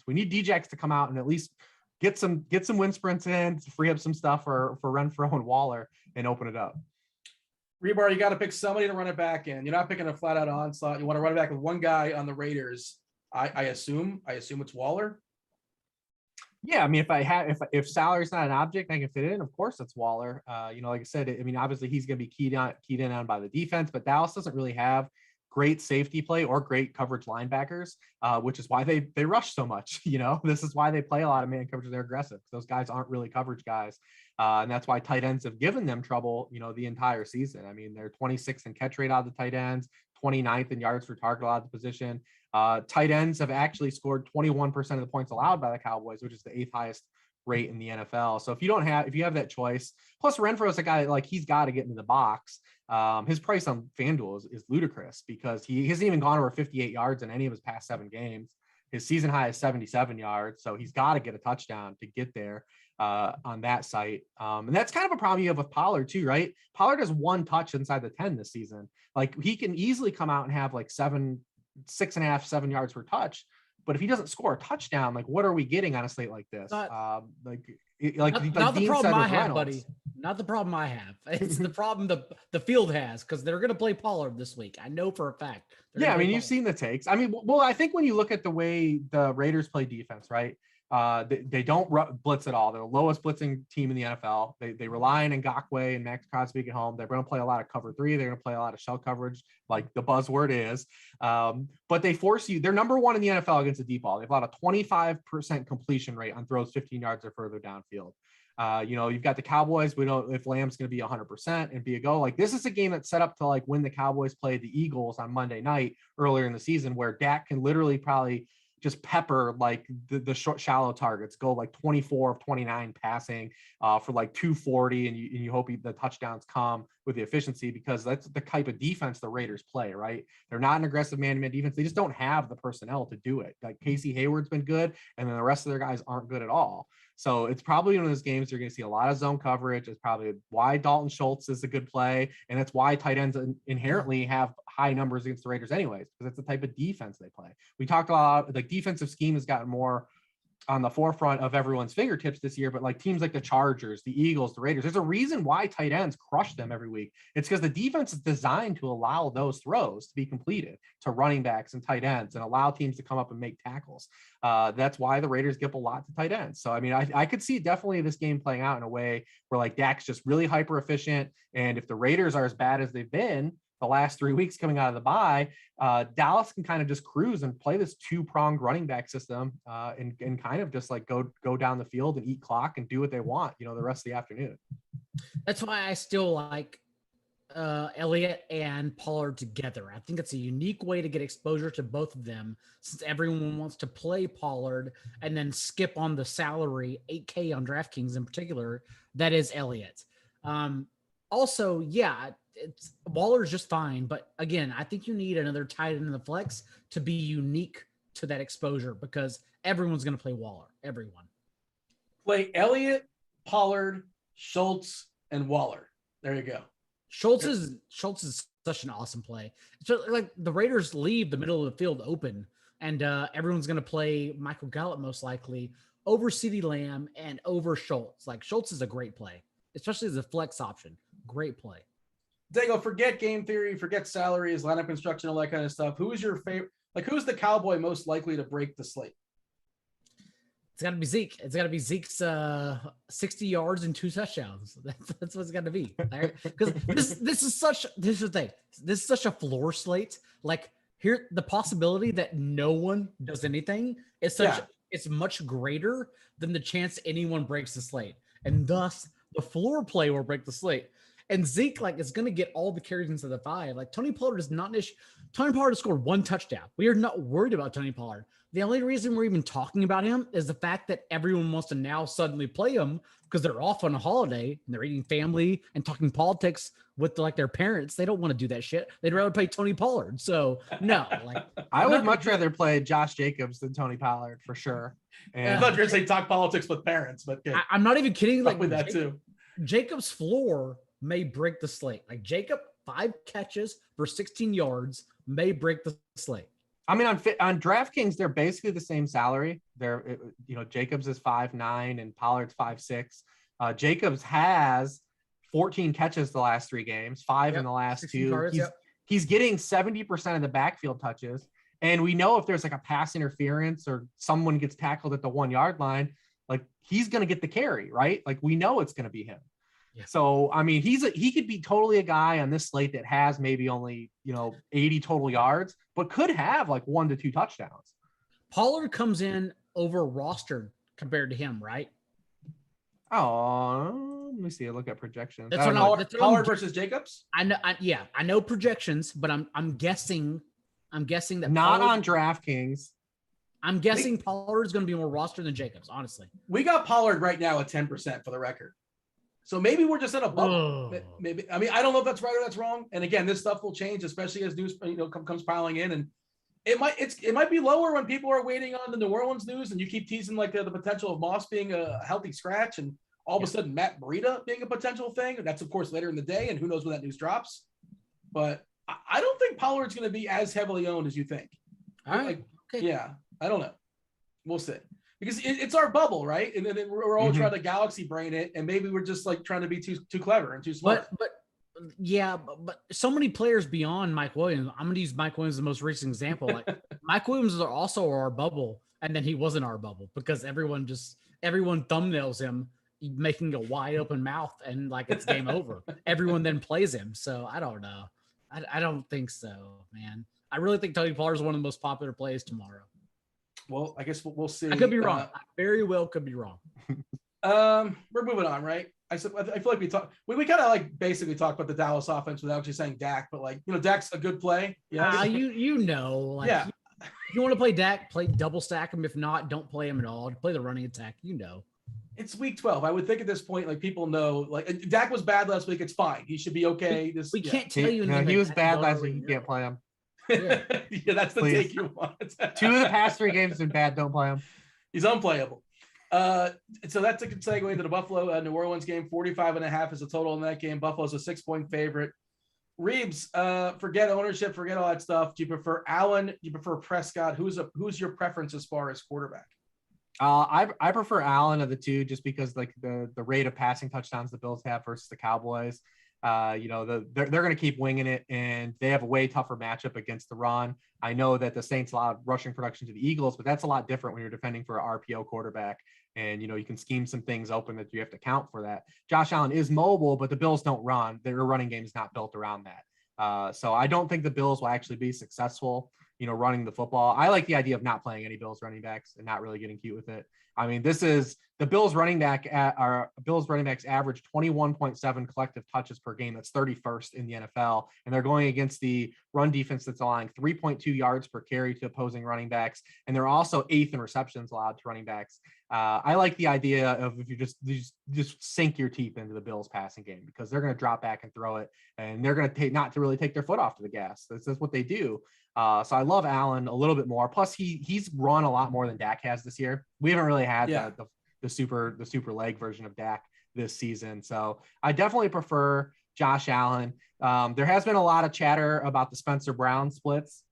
Speaker 2: We need Djax to come out and at least get some wind sprints in to free up some stuff for Renfro and Waller and open it up.
Speaker 1: Hribar, you got to pick somebody to run it back in. You're not picking a flat out onslaught. You want to run it back with one guy on the Raiders. I assume it's Waller.
Speaker 2: Yeah, I mean, if salary's not an object I can fit in, of course it's Waller. Like I said, I mean, obviously he's going to be keyed in on by the defense, but Dallas doesn't really have great safety play or great coverage linebackers, which is why they rush so much. This is why they play a lot of man coverage. They're aggressive. Those guys aren't really coverage guys. And that's why tight ends have given them trouble, the entire season. I mean, they're 26th in catch rate out of the tight ends, 29th in yards per target out of the position. Tight ends have actually scored 21% of the points allowed by the Cowboys, which is the 8th highest rate in the NFL. So if you have that choice, plus Renfro is a guy like he's got to get into the box. His price on FanDuel is ludicrous because he hasn't even gone over 58 yards in any of his past 7 games. His season high is 77 yards. So he's got to get a touchdown to get there on that site. And that's kind of a problem you have with Pollard too, right? Pollard has 1 touch inside the 10 this season. Like he can easily come out and have like 6.5, 7 yards per touch. But if he doesn't score a touchdown, like what are we getting on a slate like this?
Speaker 3: Not
Speaker 2: the
Speaker 3: problem I have, buddy. Not the problem I have. It's the problem the field has because they're going to play Pollard this week. I know for a fact.
Speaker 2: Yeah, I mean, you've seen the takes. I mean, well, I think when you look at the way the Raiders play defense, right? They don't blitz at all. They're the lowest blitzing team in the NFL. They rely on Ngakoue and Max Crosby at home. They're going to play a lot of cover 3. They're going to play a lot of shell coverage, like the buzzword is. But they force you. They're number 1 in the NFL against the deep ball. They've allowed a 25% completion rate on throws 15 yards or further downfield. You've got the Cowboys. We know if Lamb's going to be 100% and be a go. Like this is a game that's set up to like when the Cowboys played the Eagles on Monday night earlier in the season, where Dak can literally probably just pepper like the short, shallow targets, go like 24 of 29 passing for like 240, and you hope the touchdowns come with the efficiency because that's the type of defense the Raiders play, right? They're not an aggressive man-to-man defense. They just don't have the personnel to do it. Like Casey Hayward's been good, and then the rest of their guys aren't good at all. So it's probably one of those games you're going to see a lot of zone coverage. It's probably why Dalton Schultz is a good play, and that's why tight ends inherently have high numbers against the Raiders anyways, because it's the type of defense they play. We talked a lot, like defensive scheme has gotten more on the forefront of everyone's fingertips this year, but like teams like the Chargers, the Eagles, the Raiders, there's a reason why tight ends crush them every week. It's because the defense is designed to allow those throws to be completed to running backs and tight ends and allow teams to come up and make tackles. That's why the Raiders give a lot to tight ends. So, I mean, I could see definitely this game playing out in a way where like Dak's just really hyper efficient. And if the Raiders are as bad as they've been the last 3 weeks coming out of the bye, Dallas can kind of just cruise and play this 2-pronged running back system and kind of just like go down the field and eat clock and do what they want, the rest of the afternoon.
Speaker 3: That's why I still like Elliott and Pollard together. I think it's a unique way to get exposure to both of them since everyone wants to play Pollard and then skip on the salary, $8K on DraftKings in particular, that is Elliott. Also, yeah, it's Waller's just fine, but again, I think you need another tight end in the flex to be unique to that exposure because everyone's going to play Waller. Everyone
Speaker 1: play Elliott, Pollard, Schultz, and Waller. There you go.
Speaker 3: Schultz is such an awesome play. So like the Raiders leave the middle of the field open, and everyone's going to play Michael Gallup most likely over CeeDee Lamb and over Schultz. Like Schultz is a great play, especially as a flex option. Great play.
Speaker 1: Daigle, forget game theory, forget salaries, lineup construction, all that kind of stuff. Who is your favorite? Like, who's the Cowboy most likely to break the slate?
Speaker 3: It's got to be Zeke. It's got to be Zeke's 60 yards and 2 touchdowns. That's what it's got to be. Because this is the thing. This is such a floor slate. Like here, the possibility that no one does anything is it's much greater than the chance anyone breaks the slate, and thus the floor play will break the slate. And Zeke, like, is going to get all the carries into the 5. Like, Tony Pollard is not an issue. Tony Pollard has scored 1 touchdown. We are not worried about Tony Pollard. The only reason we're even talking about him is the fact that everyone wants to now suddenly play him because they're off on a holiday and they're eating family and talking politics with like their parents. They don't want to do that shit. They'd rather play Tony Pollard. So no, like
Speaker 2: I would much rather play Josh Jacobs than Tony Pollard for sure.
Speaker 1: And I thought you were going to say talk politics with parents, but
Speaker 3: I'm not even kidding. Like
Speaker 1: with that too.
Speaker 3: Jacobs' floor may break the slate. Like Jacob, 5 catches for 16 yards may break the slate.
Speaker 2: I mean, on DraftKings, they're basically the same salary. They're, Jacobs is 5'9" and Pollard's 5'6". Jacobs has 14 catches the last 3 games, 5 in the last 2.
Speaker 3: Cards,
Speaker 2: he's getting 70% of the backfield touches. And we know if there's like a pass interference or someone gets tackled at the 1-yard line, like he's going to get the carry, right? Like we know it's going to be him.
Speaker 3: Yeah.
Speaker 2: So, I mean, he could be totally a guy on this slate that has maybe only, 80 total yards, but could have like 1 to 2 touchdowns.
Speaker 3: Pollard comes in over rostered compared to him, right?
Speaker 2: Oh, let me see. Look at projections.
Speaker 3: That's what
Speaker 1: Pollard versus Jacobs.
Speaker 3: I know. I know projections, but I'm guessing that
Speaker 2: not
Speaker 3: Pollard,
Speaker 2: on DraftKings.
Speaker 3: I'm guessing Pollard is going to be more rostered than Jacobs. Honestly,
Speaker 1: we got Pollard right now at 10% for the record. So maybe we're just in a bubble. Maybe I don't know if that's right or that's wrong. And again, this stuff will change, especially as news comes piling in, and it might be lower when people are waiting on the New Orleans news, and you keep teasing like the potential of Moss being a healthy scratch, and all of a sudden Matt Breida being a potential thing. And that's of course later in the day, and who knows when that news drops. But I don't think Pollard's going to be as heavily owned as you think.
Speaker 3: All right. Okay.
Speaker 1: Yeah, I don't know. We'll see. Because it's our bubble, right? And then we're all trying to galaxy brain it, and maybe we're just like trying to be too clever and too smart.
Speaker 3: But so many players beyond Mike Williams. I'm going to use Mike Williams as the most recent example. Like Mike Williams is also our bubble, and then he wasn't our bubble because everyone thumbnails him making a wide open mouth and like it's game over. Everyone then plays him. So I don't know. I don't think so, man. I really think Tony Pollard is one of the most popular plays tomorrow.
Speaker 1: Well, I guess we'll see.
Speaker 3: I could be wrong. I very well could be wrong.
Speaker 1: We're moving on, right? I feel like we kind of like basically talked about the Dallas offense without actually saying Dak, but like, Dak's a good play. Yeah.
Speaker 3: If you want to play Dak, play double stack him. If not, don't play him at all. Play the running attack.
Speaker 1: It's week 12. I would think at this point, like people know, like Dak was bad last week. It's fine. He should be okay.
Speaker 3: We can't tell you.
Speaker 2: He was bad last week. You can't play him.
Speaker 1: Yeah, that's the take you want.
Speaker 2: 2 of the past 3 games have been bad. Don't play him. He's
Speaker 1: unplayable. So that's a good segue into the Buffalo New Orleans game. 45.5 is the total in that game. Buffalo's a 6-point favorite. Reeves, forget ownership, forget all that stuff. Do you prefer Allen? Do you prefer Prescott? Who's your preference as far as quarterback?
Speaker 2: I prefer Allen of the two, just because like the rate of passing touchdowns the Bills have versus the Cowboys. They're going to keep winging it, and they have a way tougher matchup against the run. I know that the Saints allowed rushing production to the Eagles, but that's a lot different when you're defending for an RPO quarterback. And, you can scheme some things open that you have to count for that. Josh Allen is mobile, but the Bills don't run. Their running game is not built around that. So I don't think the Bills will actually be successful, running the football. I like the idea of not playing any Bills running backs and not really getting cute with it. I mean, this is the Bills running backs average 21.7 collective touches per game. That's 31st in the NFL. And they're going against the run defense that's allowing 3.2 yards per carry to opposing running backs. And they're also 8th in receptions allowed to running backs. I like the idea of if you just sink your teeth into the Bills passing game, because they're going to drop back and throw it, and they're going to not to really take their foot off to the gas. That's what they do. So I love Allen a little bit more. Plus he's run a lot more than Dak has this year. We haven't really had the super leg version of Dak this season. So I definitely prefer Josh Allen. There has been a lot of chatter about the Spencer Brown splits,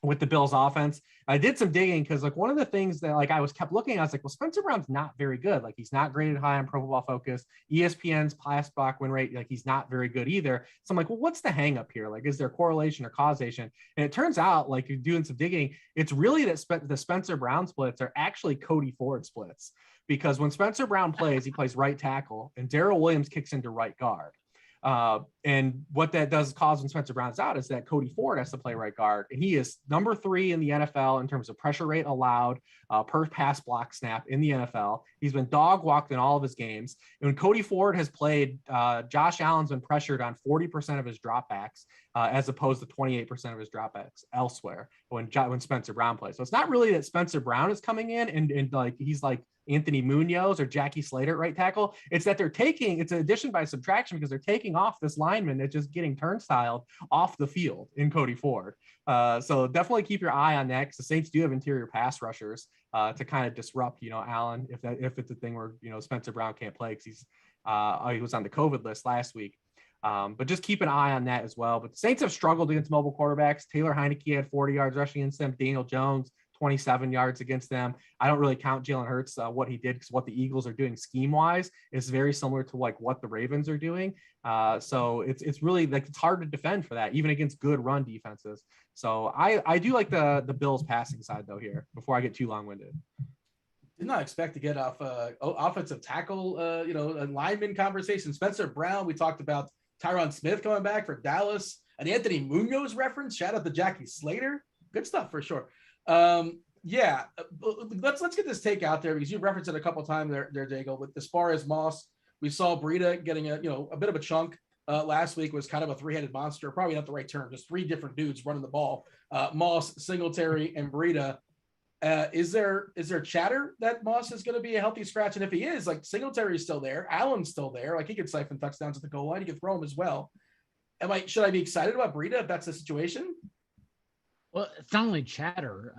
Speaker 2: with the Bills offense. I did some digging because like one of the things that like I kept looking, I was like, well, Spencer Brown's not very good. Like he's not graded high on Pro Football Focus. ESPN's pass block win rate, like he's not very good either. So I'm like, well, what's the hang up here? Like, is there correlation or causation? And it turns out, like you're doing some digging, it's really that the Spencer Brown splits are actually Cody Ford splits, because when Spencer Brown plays, he plays right tackle and Darrell Williams kicks into right guard. And what that does cause when Spencer Brown's out is that Cody Ford has to play right guard, and he is number 3 in the NFL in terms of pressure rate allowed per pass block snap in the NFL. He's been dog walked in all of his games. And when Cody Ford has played, Josh Allen's been pressured on 40% of his dropbacks, as opposed to 28% of his dropbacks elsewhere when Spencer Brown plays. So it's not really that Spencer Brown is coming in and like he's like Anthony Munoz or Jackie Slater at right tackle. It's that it's an addition by subtraction, because they're taking off this lineman that's just getting turnstiled off the field in Cody Ford. So definitely keep your eye on that, because the Saints do have interior pass rushers to kind of disrupt, Allen, if it's a thing where, Spencer Brown can't play because he was on the COVID list last week. But just keep an eye on that as well. But the Saints have struggled against mobile quarterbacks. Taylor Heineke had 40 yards rushing against them. Daniel Jones, 27 yards against them. I don't really count Jalen Hurts, what he did, because what the Eagles are doing scheme-wise is very similar to like what the Ravens are doing. So it's really like it's hard to defend for that, even against good run defenses. So I do like the Bills passing side though here, before I get too long-winded.
Speaker 1: Did not expect to get off offensive tackle, a lineman conversation. Spencer Brown, we talked about Tyron Smith coming back for Dallas. An Anthony Munoz reference. Shout out to Jackie Slater. Good stuff for sure. Let's get this take out there because you referenced it a couple of times there, Daigle. With as far as Moss, we saw Breida getting a bit of a chunk last week. Was kind of a three-headed monster. Probably not the right term. Just three different dudes running the ball. Moss, Singletary, and Breida. Is there chatter that Moss is going to be a healthy scratch? And if he is, like Singletary is still there, Allen's still there. Like he could siphon touchdowns at the goal line. He could throw them as well. Should I be excited about Breida if that's the situation?
Speaker 3: Well, it's not only chatter.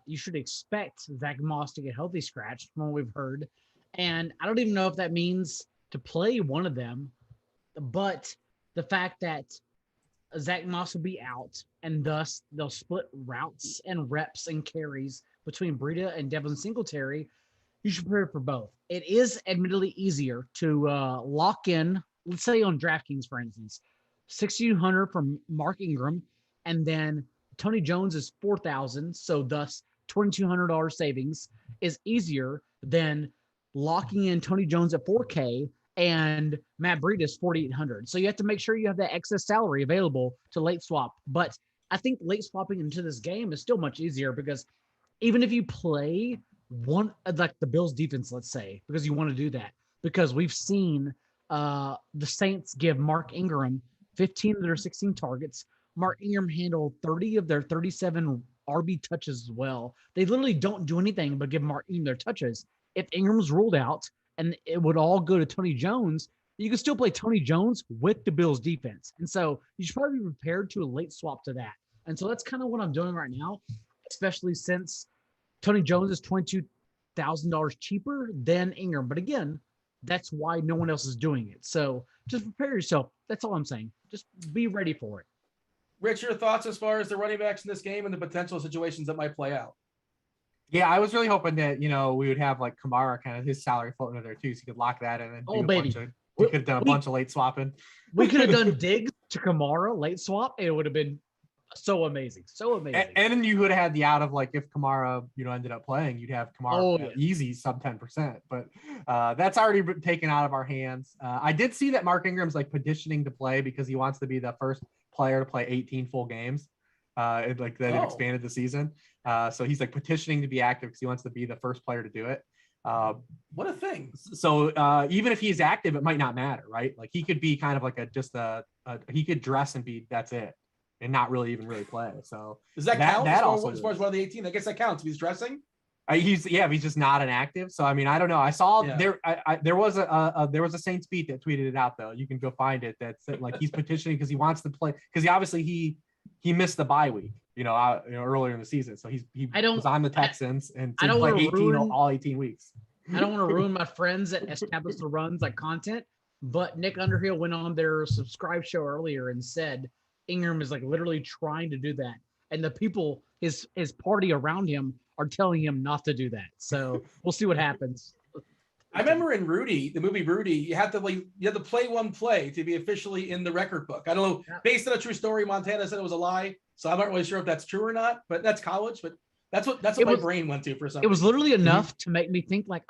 Speaker 3: You should expect Zach Moss to get healthy scratched from what we've heard. And I don't even know if that means to play one of them, but the fact that Zach Moss will be out and thus they'll split routes and reps and carries between Breida and Devin Singletary, you should prepare for both. It is admittedly easier to lock in, let's say on DraftKings, for instance, 6,200 from Mark Ingram, and then Tony Jones is 4,000, so thus $2,200 savings is easier than locking in Tony Jones at 4K and Matt Breida is 4,800. So you have to make sure you have that excess salary available to late swap. But I think late swapping into this game is still much easier because even if you play one, like the Bills defense, let's say, because you want to do that, because we've seen the Saints give Mark Ingram 15 of their 16 targets. Mark Ingram handled 30 of their 37 RB touches as well. They literally don't do anything but give Mark Ingram their touches. If Ingram's ruled out and it would all go to Tony Jones, you can still play Tony Jones with the Bills defense. And so you should probably be prepared to a late swap to that. And so that's kind of what I'm doing right now, especially since Tony Jones is $22,000 cheaper than Ingram. But again, that's why no one else is doing it. So just prepare yourself. That's all I'm saying. Just be ready for it.
Speaker 1: Rich, your thoughts as far as the running backs in this game and the potential situations that might play out?
Speaker 2: Yeah, I was really hoping that, we would have like Kamara kind of his salary floating in there too, so you could lock that in. And we could have done a bunch of late swapping.
Speaker 3: We could have done Diggs to Kamara late swap. It would have been so amazing. So amazing.
Speaker 2: And then you would have had the out of like if Kamara, ended up playing, you'd have Kamara easy sub 10%. But that's already been taken out of our hands. I did see that Mark Ingram's like petitioning to play because he wants to be the first player to play 18 full games. It expanded the season. So he's like petitioning to be active because he wants to be the first player to do it.
Speaker 1: What a thing.
Speaker 2: So even if he's active, it might not matter, right? Like he could be kind of like he could dress and be, that's it, and not really play. So
Speaker 1: does that count as far as one of the 18? I guess that counts if he's dressing.
Speaker 2: He's just not an active. So I mean, I don't know. I saw there was a Saints beat that tweeted it out though. You can go find it. That's like he's petitioning because he wants to play because he missed the bye week, earlier in the season. So he was on the Texans and to play all 18 weeks.
Speaker 3: I don't want to ruin my friends that establish the runs like content, but Nick Underhill went on their subscribe show earlier and said Ingram is like literally trying to do that. And the people, his party around him are telling him not to do that. So we'll see what happens.
Speaker 1: I remember in Rudy, the movie Rudy, you had to play one play to be officially in the record book. I don't know, based on a true story, Montana said it was a lie, so I'm not really sure if that's true or not. But that's college. But that's what my brain went to for something.
Speaker 3: It was literally enough to make me think like,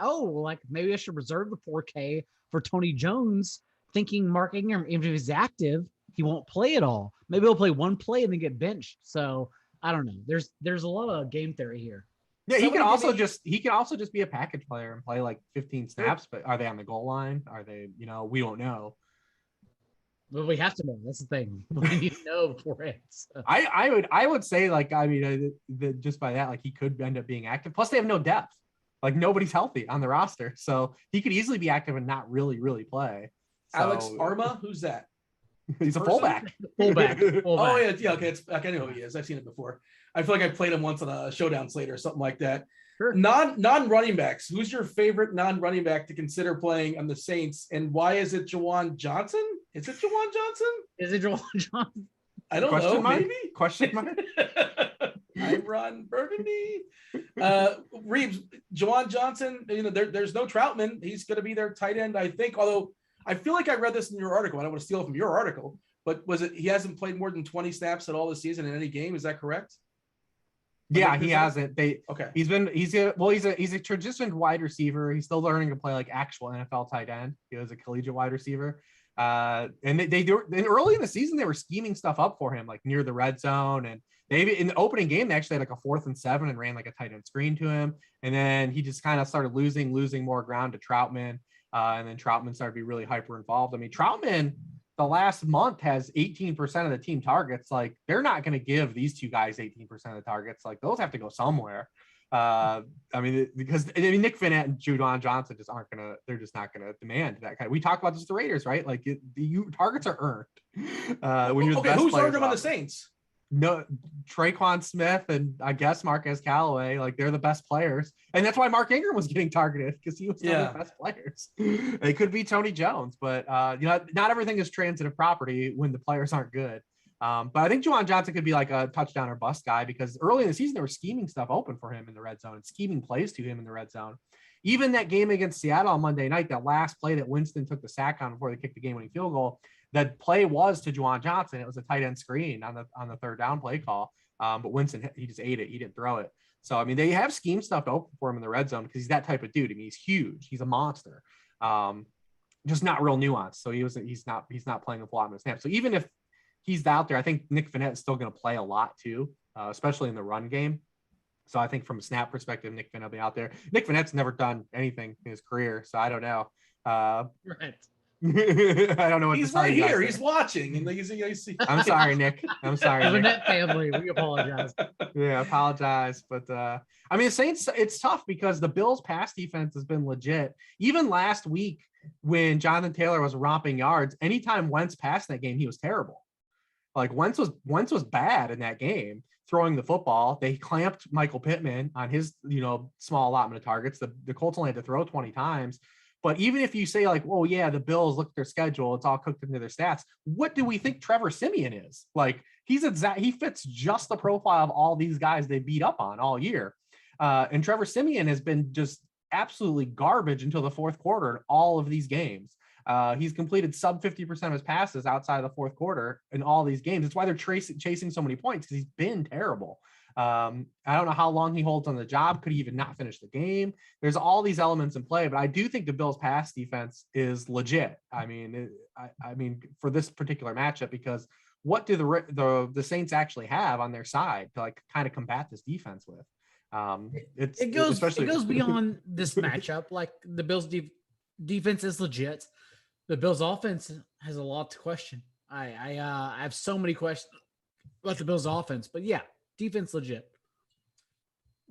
Speaker 3: maybe I should reserve the 4K for Tony Jones, thinking Mark Ingram, even if he's active, he won't play at all. Maybe he'll play one play and then get benched. So I don't know. There's a lot of game theory here.
Speaker 2: Yeah, he can also just be a package player and play like 15 snaps, but are they on the goal line? Are they, we don't know.
Speaker 3: Well, we have to know. That's the thing. We need to know beforehand. So.
Speaker 2: I would say just by that, like he could end up being active. Plus they have no depth. Like nobody's healthy on the roster. So he could easily be active and not really play. So,
Speaker 1: Alex Arma, who's that?
Speaker 2: He's a fullback.
Speaker 3: Fullback.
Speaker 1: Oh yeah. Okay. I know who he is. I've seen it before. I feel like I played him once on a Showdown Slate or something like that.
Speaker 3: Sure.
Speaker 1: Non-running backs. Who's your favorite non-running back to consider playing on the Saints? And why is it Juwan Johnson? Is it Juwan Johnson? I don't know. Maybe?
Speaker 2: Question mark?
Speaker 1: Ron Burgundy. Reeves, Juwan Johnson, there's no Troutman. He's going to be their tight end, I think. Although I feel like I read this in your article. I don't want to steal it from your article. But was it he hasn't played more than 20 snaps at all this season in any game? Is that correct?
Speaker 2: Yeah, he hasn't.
Speaker 1: Okay.
Speaker 2: He's a transitioned wide receiver. He's still learning to play like actual NFL tight end. He was a collegiate wide receiver. And they do, and early in the season, they were scheming stuff up for him, like near the red zone. And they, in the opening game, they actually had like a 4th and 7 and ran like a tight end screen to him. And then he just kind of started losing more ground to Troutman. And then Troutman started to be really hyper involved. I mean, Troutman, the last month, has 18% of the team targets. Like, they're not going to give these two guys 18% of the targets. Like, those have to go somewhere. I mean, because Nick Vannett and Juwan Johnson just they're just not gonna demand that kind of. We talk about this with the Raiders, right? Like, targets are earned when you're the best.
Speaker 1: Who's earned them on the Saints?
Speaker 2: No, Traquan Smith and I guess Marquez Callaway, like, they're the best players, and that's why Mark Ingram was getting targeted, because he was one of the best players. It could be Tony Jones, but not everything is transitive property when the players aren't good. But I think Juwan Johnson could be like a touchdown or bust guy, because early in the season they were scheming stuff open for him in the red zone and scheming plays to him in the red zone. Even that game against Seattle on Monday night, that last play that Winston took the sack on before they kicked the game-winning field goal, that play was to Juwan Johnson. It was a tight end screen on the 3rd down play call. But Winston, he just ate it. He didn't throw it. So, I mean, they have scheme stuff open for him in the red zone because he's that type of dude. I mean, he's huge. He's a monster. Just not real nuanced. So he's not playing a lot in the snap. So even if he's out there, I think Nick Vannett is still going to play a lot too, especially in the run game. So I think from a snap perspective, Nick Vannett will be out there. Nick Vannett's never done anything in his career, so I don't know.
Speaker 3: Right.
Speaker 2: I don't know what
Speaker 1: he's right here. He's watching, and he's
Speaker 2: I'm sorry, Nick. I'm sorry.
Speaker 3: The Vannett family, we apologize.
Speaker 2: Yeah, apologize. But I mean, the Saints, it's tough because the Bills' pass defense has been legit. Even last week when Jonathan Taylor was romping yards, anytime Wentz passed that game, he was terrible. Like, Wentz was bad in that game throwing the football. They clamped Michael Pittman on his small allotment of targets. The Colts only had to throw 20 times. But even if you say, like, well, yeah, the Bills, look at their schedule, it's all cooked into their stats. What do we think Trevor Siemian is? Like, he fits just the profile of all these guys they beat up on all year. And Trevor Siemian has been just absolutely garbage until the 4th quarter in all of these games. He's completed sub 50% of his passes outside of the 4th quarter in all these games. It's why they're chasing so many points, because he's been terrible. I don't know how long he holds on the job. Could he even not finish the game? There's all these elements in play, but I do think the Bills' pass defense is legit. I mean, I mean, for this particular matchup, because what do the Saints actually have on their side to, like, kind of combat this defense with? It goes
Speaker 3: beyond this matchup. Like, the Bills' defense is legit. The Bills' offense has a lot to question. I have so many questions about the Bills' offense, but yeah, defense legit.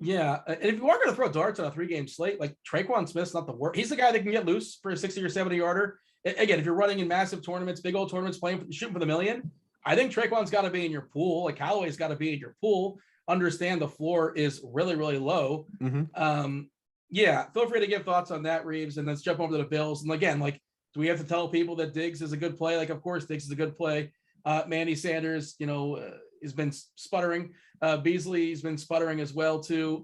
Speaker 1: Yeah, and if you are going to throw darts on a 3-game slate, like, Traquan Smith's not the worst. He's the guy that can get loose for a 60 or 70 yarder. Again, if you're running in massive tournaments, big old tournaments, shooting for the million, I think Traquan's got to be in your pool. Like, Callaway's got to be in your pool. Understand the floor is really, really low.
Speaker 2: Mm-hmm.
Speaker 1: Yeah, feel free to give thoughts on that, Reeves, and let's jump over to the Bills. And again, like, do we have to tell people that Diggs is a good play? Like, of course, Diggs is a good play. Manny Sanders, has been sputtering. Beasley's been sputtering as well too.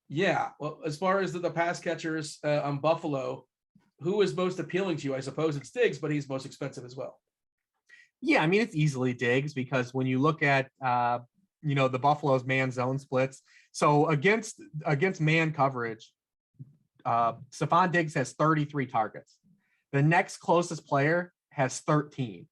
Speaker 1: Yeah. Well, as far as the pass catchers on Buffalo, who is most appealing to you? I suppose it's Diggs, but he's most expensive as well.
Speaker 2: Yeah, I mean, it's easily Diggs, because when you look at the Buffalo's man zone splits, so against man coverage, Stephon Diggs has 33 targets. The next closest player has 13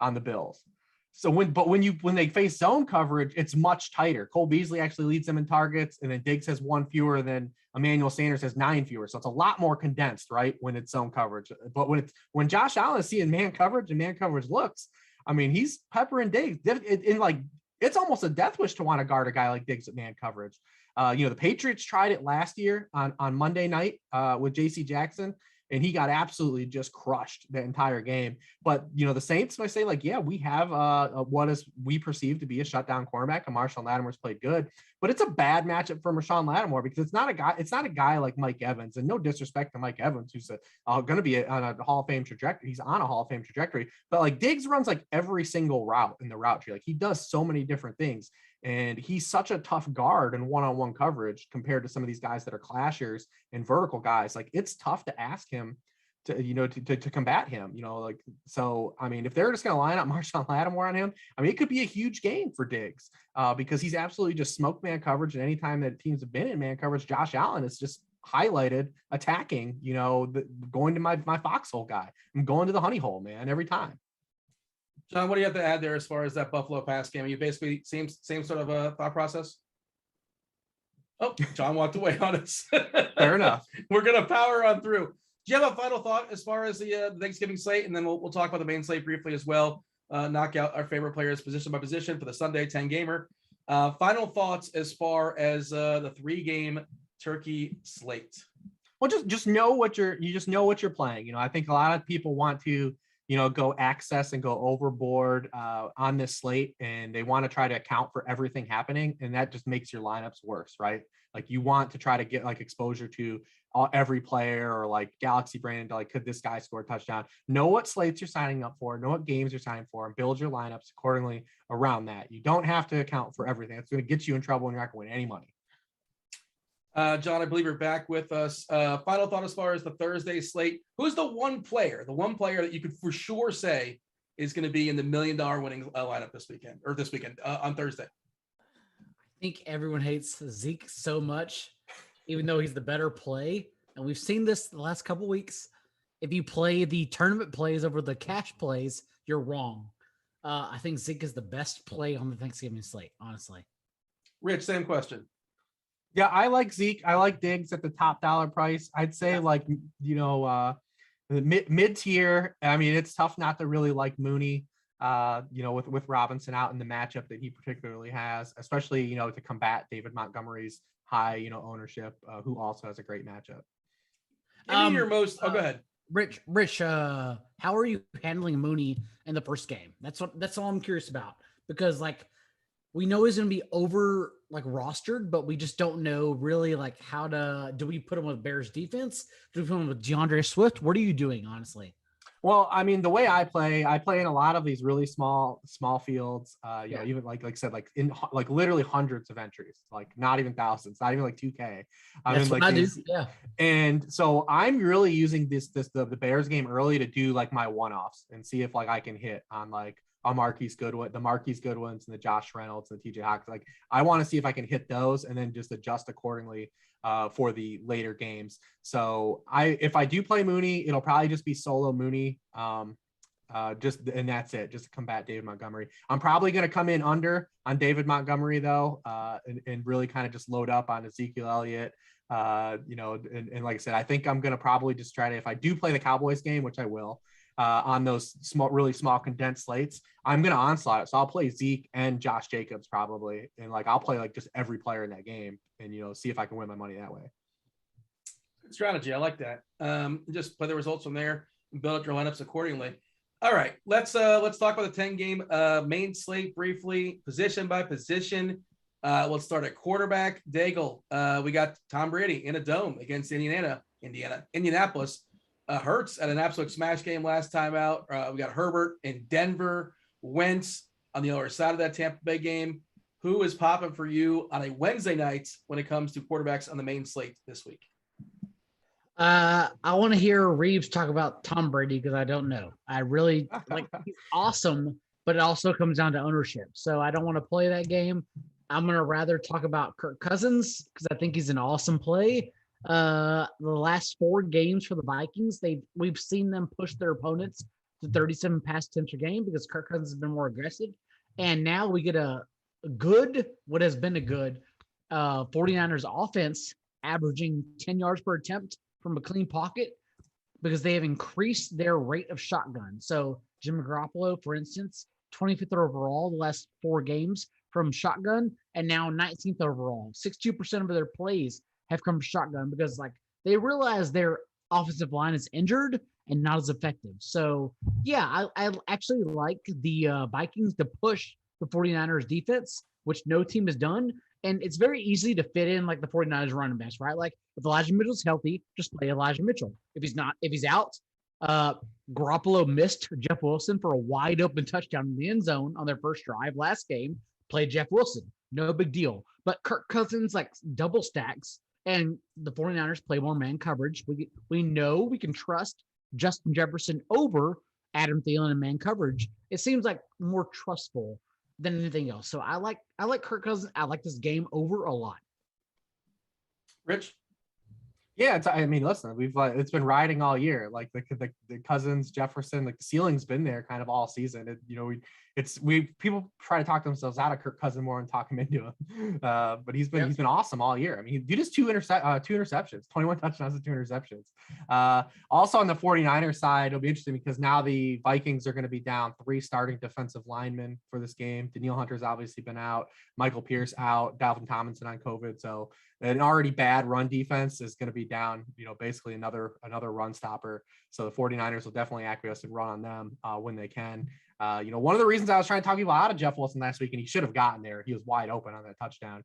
Speaker 2: on the Bills. So when they face zone coverage, it's much tighter. Cole Beasley actually leads them in targets, and then Diggs has 1 fewer, than Emmanuel Sanders has 9 fewer. So it's a lot more condensed, right, when it's zone coverage. But when Josh Allen is seeing man coverage and man coverage looks, I mean, he's peppering Diggs. It's almost a death wish to want to guard a guy like Diggs at man coverage. The Patriots tried it last year on Monday night with J.C. Jackson, and he got absolutely just crushed the entire game. But, the Saints might say, like, yeah, we have we perceive to be a shutdown cornerback, and Marshawn Lattimore's played good, but it's a bad matchup for Marshawn Lattimore, because it's not a guy like Mike Evans, and no disrespect to Mike Evans, who's going to be on a Hall of Fame trajectory. He's on a Hall of Fame trajectory, but, like, Diggs runs like every single route in the route tree. Like, he does so many different things. And he's such a tough guard in one-on-one coverage compared to some of these guys that are clashers and vertical guys. Like, it's tough to ask him to combat him, like, so, I mean, if they're just going to line up Marshawn Lattimore on him, I mean, it could be a huge game for Diggs because he's absolutely just smoked man coverage. And anytime that teams have been in man coverage, Josh Allen is just highlighted attacking, going to my foxhole guy. I'm going to the honey hole, man, every time.
Speaker 1: John, what do you have to add there as far as that Buffalo pass game? You basically same sort of a thought process? Oh, John walked away on us.
Speaker 2: Fair enough.
Speaker 1: We're going to power on through. Do you have a final thought as far as the Thanksgiving slate? And then we'll talk about the main slate briefly as well. Knock out our favorite players position by position for the Sunday 10 gamer. Final thoughts as far as the 3-game turkey slate.
Speaker 2: Well, just know what you're playing. I think a lot of people want to, go access and go overboard on this slate, and they want to try to account for everything happening. And that just makes your lineups worse, right? Like, you want to try to get like exposure to every player, or like galaxy brain, like, could this guy score a touchdown? Know what slates you're signing up for, know what games you're signing for, and build your lineups accordingly around that. You don't have to account for everything. It's going to get you in trouble and you're not going to win any money.
Speaker 1: John, I believe you're back with us. Final thought as far as the Thursday slate. Who's the one player that you could for sure say is going to be in the $1 million winning lineup this weekend on Thursday?
Speaker 3: I think everyone hates Zeke so much, even though he's the better play. And we've seen this the last couple weeks. If you play the tournament plays over the cash plays, you're wrong. I think Zeke is the best play on the Thanksgiving slate, honestly.
Speaker 1: Rich, same question.
Speaker 2: Yeah, I like Zeke. I like Diggs at the top dollar price. I'd say mid-tier. I mean, it's tough not to really like Mooney, with Robinson out in the matchup that he particularly has, especially, to combat David Montgomery's high, ownership, who also has a great matchup.
Speaker 1: Your most, go ahead.
Speaker 3: Rich, how are you handling Mooney in the first game? That's all I'm curious about, because like, we know he's going to be over like rostered, but we just don't know really like do we put him with Bears defense? Do we put him with DeAndre Swift? What are you doing, honestly?
Speaker 2: Well, I mean, the way I play in a lot of these really small fields, even like I said, like in like literally hundreds of entries, like not even thousands, not even like 2K.
Speaker 3: That's what I do. Yeah.
Speaker 2: And so I'm really using the Bears game early to do like my one-offs and see if like I can hit on like the Marquise Goodwins and the Josh Reynolds and the TJ Hawkins. Like, I want to see if I can hit those and then just adjust accordingly for the later games. So if I do play Mooney, it'll probably just be solo Mooney. And that's it, just to combat David Montgomery. I'm probably going to come in under on David Montgomery though, and really kind of just load up on Ezekiel Elliott. And like I said, I think I'm going to probably just try to, if I do play the Cowboys game, which I will, on those really small condensed slates, I'm going to onslaught it. So I'll play Zeke and Josh Jacobs probably. And like, I'll play like just every player in that game and, see if I can win my money that way.
Speaker 1: Good strategy. I like that. Just play the results from there and build up your lineups accordingly. All right, let's talk about the 10-game main slate briefly, position by position. Let's start at quarterback. Daigle. We got Tom Brady in a dome against Indianapolis. Hurts at an absolute smash game last time out. We got Herbert in Denver, Wentz on the other side of that Tampa Bay game. Who is popping for you on a Wednesday night when it comes to quarterbacks on the main slate this week?
Speaker 3: I want to hear Reeves talk about Tom Brady because I don't know. I really like he's awesome, but it also comes down to ownership. So I don't want to play that game. I'm going to rather talk about Kirk Cousins because I think he's an awesome play. The last 4 games for the Vikings, we've seen them push their opponents to 37 pass attempts a game because Kirk Cousins has been more aggressive. And now we get what has been a good 49ers offense averaging 10 yards per attempt from a clean pocket because they have increased their rate of shotgun. So Jimmy Garoppolo, for instance, 25th overall the last 4 games from shotgun, and now 19th overall. 62% of their plays have come from shotgun because like they realize their offensive line is injured and not as effective. So yeah, I actually like the Vikings to push the 49ers defense, which no team has done. And it's very easy to fit in like the 49ers running backs, right? Like if Elijah Mitchell's healthy, just play Elijah Mitchell. If he's out, Garoppolo missed Jeff Wilson for a wide open touchdown in the end zone on their first drive last game. Play Jeff Wilson. No big deal. But Kirk Cousins like double stacks and the 49ers play more man coverage. We know we can trust Justin Jefferson over Adam Thielen in man coverage, it seems like more trustful than anything else. So I like Kirk Cousins. I like this game over a lot.
Speaker 1: Rich?
Speaker 2: Yeah, I mean, listen, it's been riding all year. Like the Cousins, Jefferson, like the ceiling's been there kind of all season. People try to talk themselves out of Kirk Cousins more and talk him into him, but he's been awesome all year. I mean, he just two interceptions, 21 touchdowns and 2 interceptions. Also on the 49ers side, it'll be interesting because now the Vikings are going to be down 3 starting defensive linemen for this game. Danielle Hunter's obviously been out, Michael Pierce out, Dalvin Tomlinson on COVID, so an already bad run defense is going to be down, basically another run stopper. So the 49ers will definitely acquiesce and run on them when they can. One of the reasons I was trying to talk people out of Jeff Wilson last week, and he should have gotten there, he was wide open on that touchdown,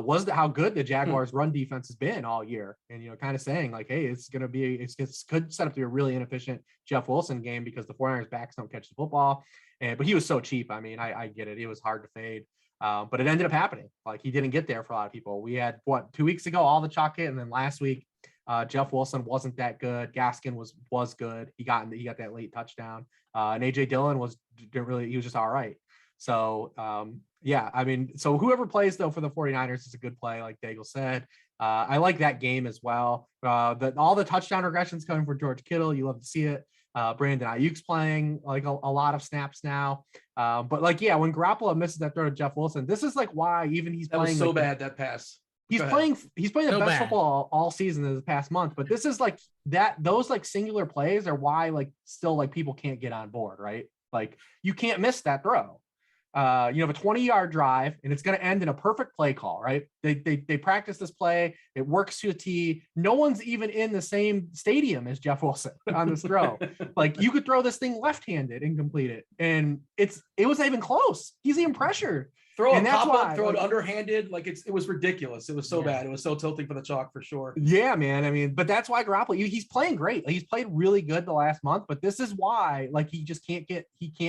Speaker 2: was how good the Jaguars run defense has been all year. And, kind of saying like, hey, it could set up to be a really inefficient Jeff Wilson game because the 49ers backs don't catch the football. But he was so cheap. I mean, I get it. It was hard to fade. But it ended up happening. Like he didn't get there for a lot of people. We had 2 weeks ago, all the chalk hit. And then last week, Jeff Wilson wasn't that good. Gaskin was good. He got that late touchdown. And AJ Dillon he was just all right. So I mean, so whoever plays though for the 49ers is a good play, like Daigle said. I like that game as well. All the touchdown regressions coming for George Kittle. You love to see it. Brandon Ayuk's playing like a lot of snaps now. But when Garoppolo misses that throw to Jeff Wilson, this is like why even he's
Speaker 1: that
Speaker 2: playing
Speaker 1: was so bad that pass.
Speaker 2: He's playing the best football all season in the past month. But this is like that. Those like singular plays are why like still like people can't get on board, right? Like you can't miss that throw. You have a 20-yard drive and it's going to end in a perfect play call, right? They practice this play. It works to a T. No one's even in the same stadium as Jeff Wilson on this throw. Like you could throw this thing left-handed and complete it. And it wasn't even close. He's even pressured.
Speaker 1: Throw a pop-up, throw it underhanded. Like it was ridiculous. It was so bad. It was so tilting for the chalk for sure.
Speaker 2: Yeah, man. I mean, but that's why Garoppolo, he's playing great. Like, he's played really good the last month, but this is why, like, he can't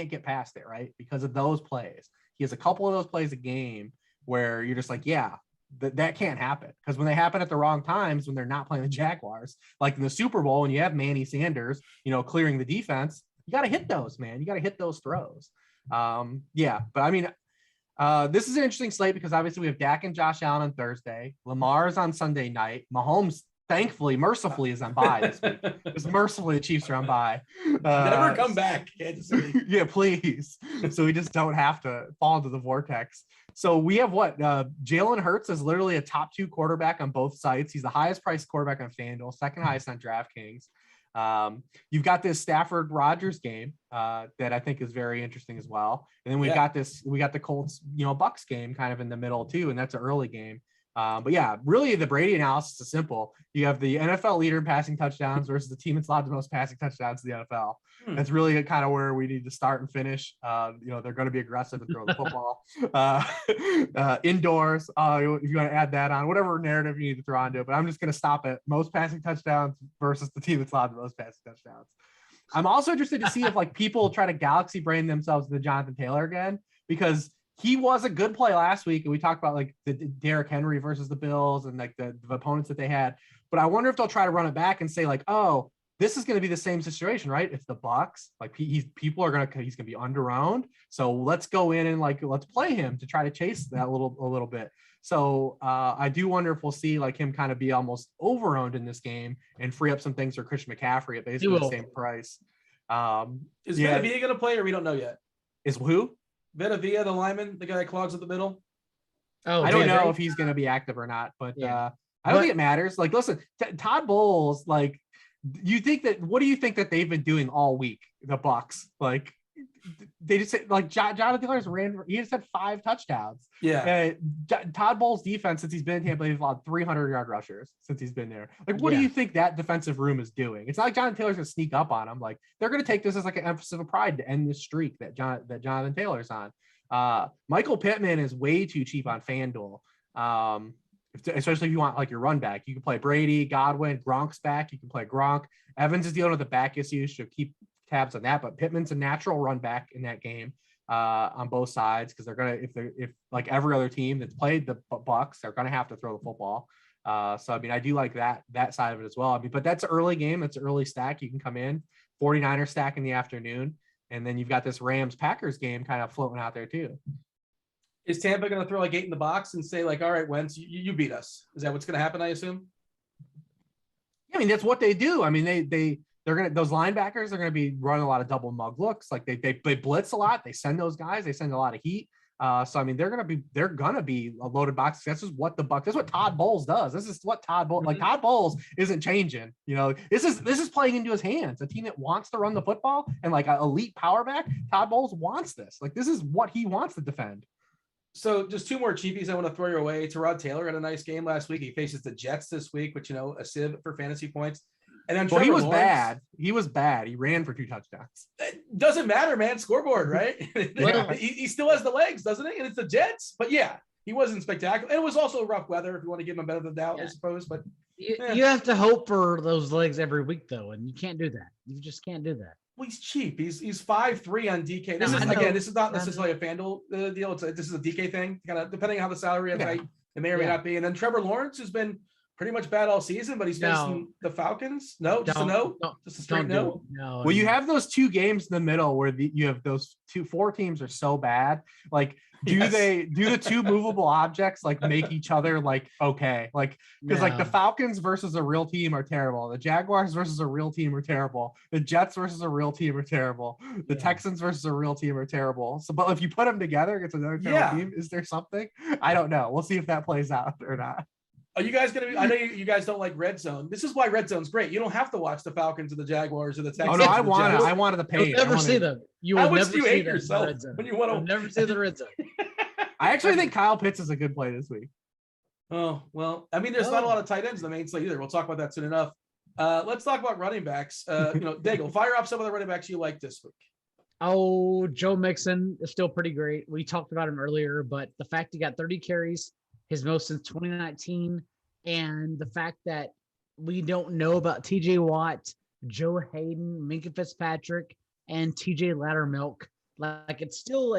Speaker 2: get past it, right? Because of those plays. He has a couple of those plays a game where you're just like, yeah, that can't happen. Because when they happen at the wrong times, when they're not playing the Jaguars, like in the Super Bowl, and you have Manny Sanders, clearing the defense, you got to hit those, man. You got to hit those throws. But I mean, this is an interesting slate because obviously we have Dak and Josh Allen on Thursday. Lamar's on Sunday night. Mahomes, mercifully, is on bye this week. Just mercifully, the Chiefs are on bye.
Speaker 1: Never come back, Kansas City.
Speaker 2: Yeah, please. So we just don't have to fall into the vortex. So we have Jalen Hurts is literally a top 2 quarterback on both sites. He's the highest priced quarterback on FanDuel, second highest on DraftKings. You've got this Stafford Rodgers game that I think is very interesting as well. And then we got the Colts, Bucks game kind of in the middle too. And that's an early game. But yeah, really the Brady analysis is simple. You have the NFL leader in passing touchdowns versus the team that's allowed the most passing touchdowns in the NFL. That's really kind of where we need to start and finish. They're going to be aggressive and throw the football indoors. If you want to add that on, whatever narrative you need to throw onto it, but I'm just going to stop at most passing touchdowns versus the team that's allowed the most passing touchdowns. I'm also interested to see if like people try to galaxy brain themselves into Jonathan Taylor again, because he was a good play last week. And we talked about like the Derrick Henry versus the Bills and like the opponents that they had. But I wonder if they'll try to run it back and say like, oh, this is going to be the same situation, right? It's the Bucks. Like he's going to be underowned. So let's go in and like, let's play him to try to chase that a little bit. So I do wonder if we'll see like him kind of be almost overowned in this game and free up some things for Christian McCaffrey at basically the same price.
Speaker 1: Is Vita going to play or we don't know yet?
Speaker 2: Is who?
Speaker 1: Vita, the lineman, the guy that clogs at the middle.
Speaker 2: Oh, I don't know if he's going to be active or not, but I don't think it matters. Like, listen, Todd Bowles, like, what do you think that they've been doing all week? The Bucks, like, they just said, like, Jonathan Taylor's he just had 5 touchdowns.
Speaker 1: Yeah.
Speaker 2: Todd Bowles' defense, since he's been in Tampa, he's allowed 300-yard rushers since he's been there. Like, what do you think that defensive room is doing? It's not like Jonathan Taylor's going to sneak up on him. Like, they're going to take this as like an emphasis of pride to end this streak that Jonathan Taylor's on. Michael Pittman is way too cheap on FanDuel. Especially if you want like your run back. You can play Brady, Godwin, Gronk's back. You can play Gronk. Evans is dealing with the back issues, so keep tabs on that. But Pittman's a natural run back in that game on both sides because they're gonna if like every other team that's played the Bucks, they're gonna have to throw the football. So, I mean, I do like that side of it as well. I mean, but that's an early game. It's an early stack. You can come in 49er stack in the afternoon. And then you've got this Rams-Packers game kind of floating out there too.
Speaker 1: Is Tampa going to throw like 8 in the box and say like, all right, Wentz, you beat us? Is that what's going to happen, I assume?
Speaker 2: I mean, that's what they do. I mean, they're going to, those linebackers are going to be running a lot of double mug looks. Like they blitz a lot. They send those guys, they send a lot of heat. So, I mean, they're going to be a loaded box. That's just what that's what Todd Bowles does. This is what Todd Bowles, like Todd Bowles isn't changing, this is playing into his hands. A team that wants to run the football and like an elite power back, Todd Bowles wants this. Like, this is what he wants to defend.
Speaker 1: So just 2 more cheapies I want to throw your way. Tyrod Taylor had a nice game last week. He faces the Jets this week, which, a sieve for fantasy points. And then
Speaker 2: he was bad. He was bad. He ran for 2 touchdowns.
Speaker 1: It doesn't matter, man. Scoreboard, right?
Speaker 2: Yeah.
Speaker 1: he still has the legs, doesn't he? And it's the Jets. But yeah, he wasn't spectacular. And it was also rough weather, if you want to give him a better than doubt, I suppose. But
Speaker 3: you have to hope for those legs every week, though, and you can't do that. You just can't do that.
Speaker 1: Well, he's cheap. He's 5'3" on DK. This is not necessarily a FanDuel deal. This is a DK thing, kind of depending on how the salary of it may or may not be. And then Trevor Lawrence has been pretty much bad all season, but he's facing the Falcons. No, just a no. Just a straight no.
Speaker 2: Well, you have those 2 games in the middle where you have those 4 teams are so bad. Like, do the 2 movable objects like make each other like okay? Like, because like the Falcons versus a real team are terrible. The Jaguars versus a real team are terrible. The Jets versus a real team are terrible. The Texans versus a real team are terrible. So, but if you put them together against another terrible team, is there something? I don't know. We'll see if that plays out or not.
Speaker 1: Are you guys going to be, I know you guys don't like red zone. This is why red zone's great. You don't have to watch the Falcons or the Jaguars or the Texans.
Speaker 2: Oh, no, I wanted the pain.
Speaker 3: You'll never see them. You will never see yourself
Speaker 1: when you want to
Speaker 3: never see the red zone.
Speaker 2: I actually think Kyle Pitts is a good play this week.
Speaker 1: Oh, well, I mean, there's not a lot of tight ends in the main slate either. We'll talk about that soon enough. Let's talk about running backs. Daigle, fire up some of the running backs you like this week.
Speaker 3: Oh, Joe Mixon is still pretty great. We talked about him earlier, but the fact he got 30 carries, his most since 2019, and the fact that we don't know about TJ Watt, Joe Hayden, Minka Fitzpatrick, and TJ Lattermilk, like it's still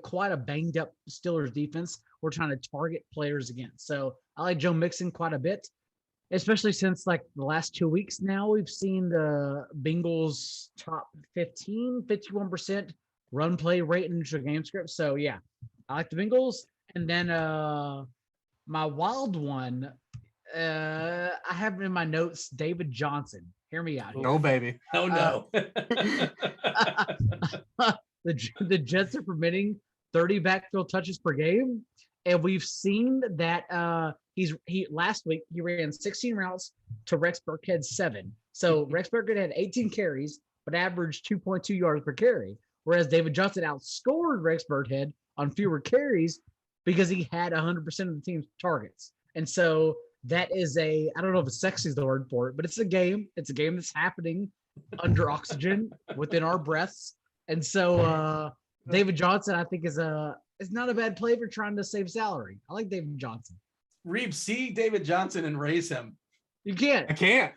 Speaker 3: quite a banged up Steelers defense we're trying to target players against. So I like Joe Mixon quite a bit, especially since like the last 2 weeks now, we've seen the Bengals top 51% run play rate in the game script. So yeah, I like the Bengals. And then my wild one, I have in my notes, David Johnson. Hear me out here.
Speaker 2: No, baby.
Speaker 1: Oh, no.
Speaker 3: The Jets are permitting 30 backfield touches per game. And we've seen that he last week he ran 16 routes to Rex Burkhead's 7. So Rex Burkhead had 18 carries, but averaged 2.2 yards per carry. Whereas David Johnson outscored Rex Burkhead on fewer carries because he had 100% of the team's targets. And so that is I don't know if sexy is the word for it, but it's a game. It's a game that's happening under oxygen within our breaths. And so David Johnson, I think, is not a bad play for trying to save salary. I like David Johnson.
Speaker 1: Reeb, see David Johnson and raise him.
Speaker 3: You can't.
Speaker 2: I can't.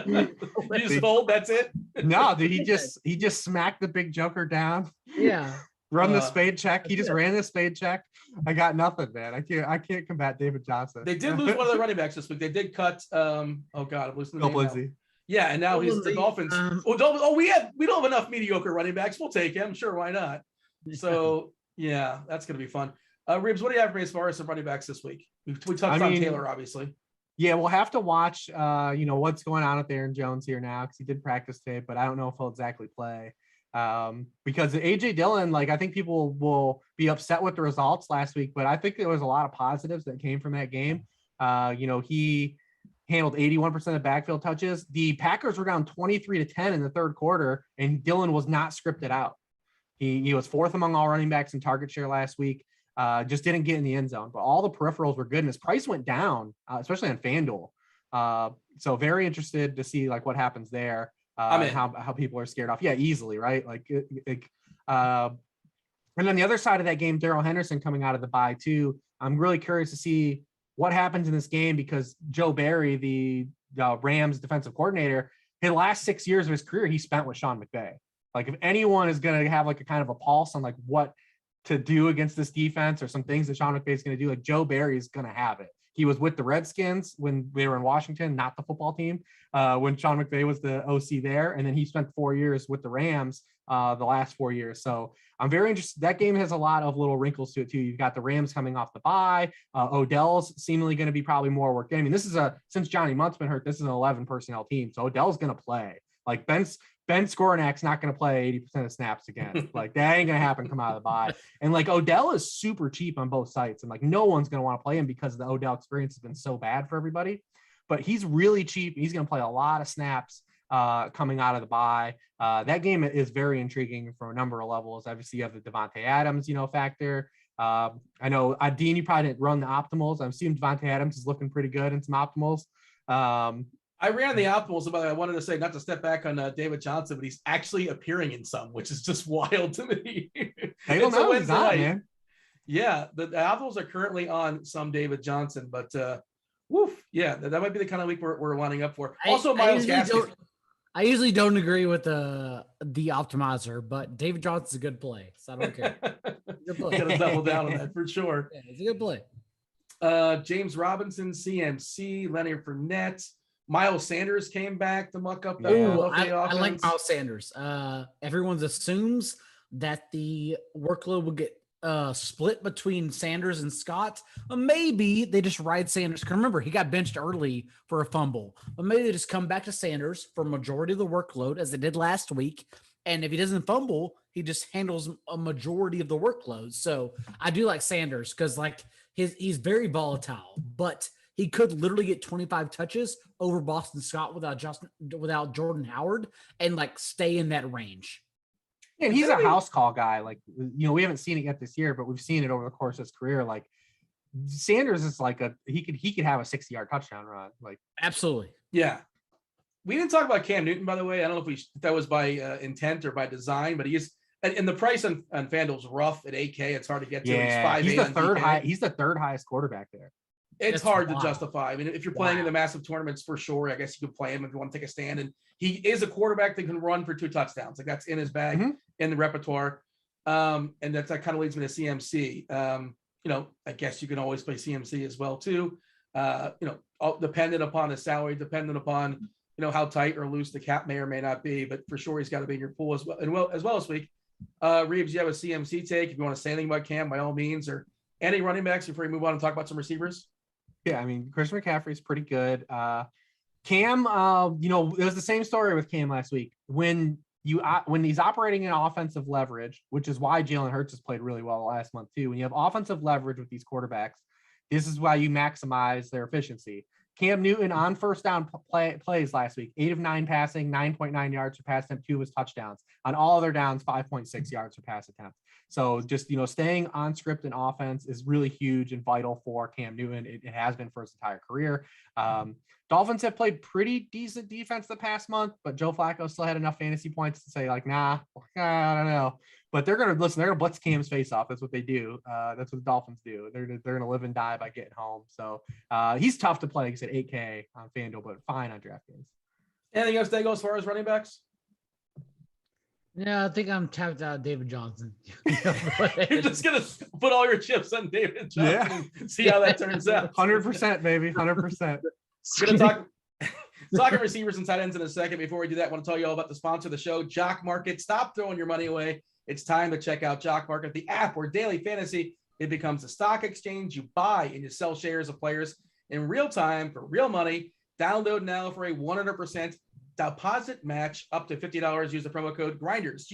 Speaker 1: You just fold, that's it?
Speaker 2: No, dude, he just smacked the big joker down.
Speaker 3: Yeah.
Speaker 2: Run the spade check. He just ran the spade check. I got nothing, man. I can't combat David Johnson.
Speaker 1: They did lose one of the running backs this week. They did cut what's the name
Speaker 2: Lindsay.
Speaker 1: now? Yeah, and now he's the Dolphins. We don't have enough mediocre running backs. We'll take him. Sure, why not? So yeah, that's gonna be fun. Ribs, what do you have for me as far as some running backs this week? We touched on Taylor, obviously.
Speaker 2: Yeah, we'll have to watch what's going on with Aaron Jones here now, because he did practice today, but I don't know if he'll exactly play. Because AJ Dillon, like, I think people will be upset with the results last week, but I think there was a lot of positives that came from that game. He handled 81% of backfield touches. The Packers were down 23-10 in the third quarter, and Dillon was not scripted out. He was 4th among all running backs in target share last week. Just didn't get in the end zone, but all the peripherals were good, and his price went down, especially on FanDuel. So very interested to see like what happens there. And how people are scared off. Yeah, easily, right? And then the other side of that game, Darrell Henderson coming out of the bye too. I'm really curious to see what happens in this game, because Joe Barry, the Rams defensive coordinator, his last 6 years of his career, he spent with Sean McVay. Like, if anyone is going to have like a kind of a pulse on like what to do against this defense or some things that Sean McVay is going to do, like Joe Barry is going to have it. He was with the Redskins when they were in Washington, not the football team, when Sean McVay was the OC there. And then he spent 4 years with the Rams the last 4 years. So I'm very interested. That game has a lot of little wrinkles to it too. You've got the Rams coming off the bye. Odell's seemingly going to be probably more work. I mean, this is since Johnny Munt's been hurt, this is an 11 personnel team. So Odell's going to play. Like Ben Skoronak's not going to play 80% of snaps again. Like that ain't going to happen come out of the bye. And like Odell is super cheap on both sites. And like no one's going to want to play him because the Odell experience has been so bad for everybody. But he's really cheap. He's going to play a lot of snaps coming out of the bye. That game is very intriguing for a number of levels. Obviously, you have the Devontae Adams, factor. I know, Dean, you probably didn't run the optimals. I'm assuming Devontae Adams is looking pretty good in some optimals.
Speaker 1: I ran the optimals, but I wanted to say, not to step back on David Johnson, but he's actually appearing in some, which is just wild to me.
Speaker 2: I don't know. He's not, man.
Speaker 1: Yeah, the optimals are currently on some David Johnson, but woof, yeah, that might be the kind of week we're lining up for. Also, Myles Gaskin.
Speaker 3: I usually don't agree with the optimizer, but David Johnson's a good play, so I don't care.
Speaker 1: Good play. Gotta double down on that for sure.
Speaker 3: Yeah, it's a good play.
Speaker 1: James Robinson, CMC, Leonard Fournette, Miles Sanders came back to muck up.
Speaker 3: I like Miles Sanders. Everyone assumes that the workload will get split between Sanders and Scott. Maybe they just ride Sanders. Because remember, he got benched early for a fumble. But maybe they just come back to Sanders for majority of the workload, as they did last week. And if he doesn't fumble, he just handles a majority of the workload. So I do like Sanders because he's very volatile, but he could literally get 25 touches over Boston Scott without Jordan Howard and stay in that range.
Speaker 2: And he's a house call guy. We haven't seen it yet this year, but we've seen it over the course of his career. Sanders is he could have a 60-yard touchdown run.
Speaker 3: Absolutely.
Speaker 1: Yeah. We didn't talk about Cam Newton, by the way. I don't know if that was by intent or by design, but he is, and the price on FanDuel's rough at 8K. It's hard to get to.
Speaker 2: Yeah, he's the third high. He's the third highest quarterback there.
Speaker 1: It's hard to justify. I mean, if you're playing in the massive tournaments, for sure, I guess you could play him if you want to take a stand. And he is a quarterback that can run for 2 touchdowns. That's in his bag, in the repertoire. And that kind of leads me to CMC. I guess you can always play CMC as well too. Dependent upon his salary, dependent upon how tight or loose the cap may or may not be. But for sure, he's got to be in your pool as well. And as well this week, Reeves, you have a CMC take. If you want to say anything about Cam, by all means, or any running backs before we move on and talk about some receivers.
Speaker 2: Yeah, I mean, Christian McCaffrey is pretty good. Cam, it was the same story with Cam last week. When he's operating in offensive leverage, which is why Jalen Hurts has played really well last month too. When you have offensive leverage with these quarterbacks, this is why you maximize their efficiency. Cam Newton on first down plays last week, 8 of 9 passing, 9.9 yards per pass attempt, 2 of his touchdowns. On all other downs, 5.6 yards per pass attempt. So just, staying on script in offense is really huge and vital for Cam Newton. It has been for his entire career. Dolphins have played pretty decent defense the past month, but Joe Flacco still had enough fantasy points to say nah, I don't know. But they're going to blitz Cam's face off. That's what they do. That's what the Dolphins do. They're going to live and die by getting home. So he's tough to play. Like I said, 8K on FanDuel, but fine on DraftKings.
Speaker 1: Anything else, Daigle, as far as running backs?
Speaker 3: Yeah, I think I'm tapped out David Johnson.
Speaker 1: You're just going to put all your chips on David Johnson and see how that turns out.
Speaker 2: 100%, baby. 100%.
Speaker 1: We're going to talking receivers and tight ends in a second. Before we do that, I want to tell you all about the sponsor of the show, Jock Market. Stop throwing your money away. It's time to check out Jock Market, the app where daily fantasy, it becomes a stock exchange. You buy and you sell shares of players in real time for real money. Download now for a 100% deposit match up to $50. Use the promo code GRINDERS,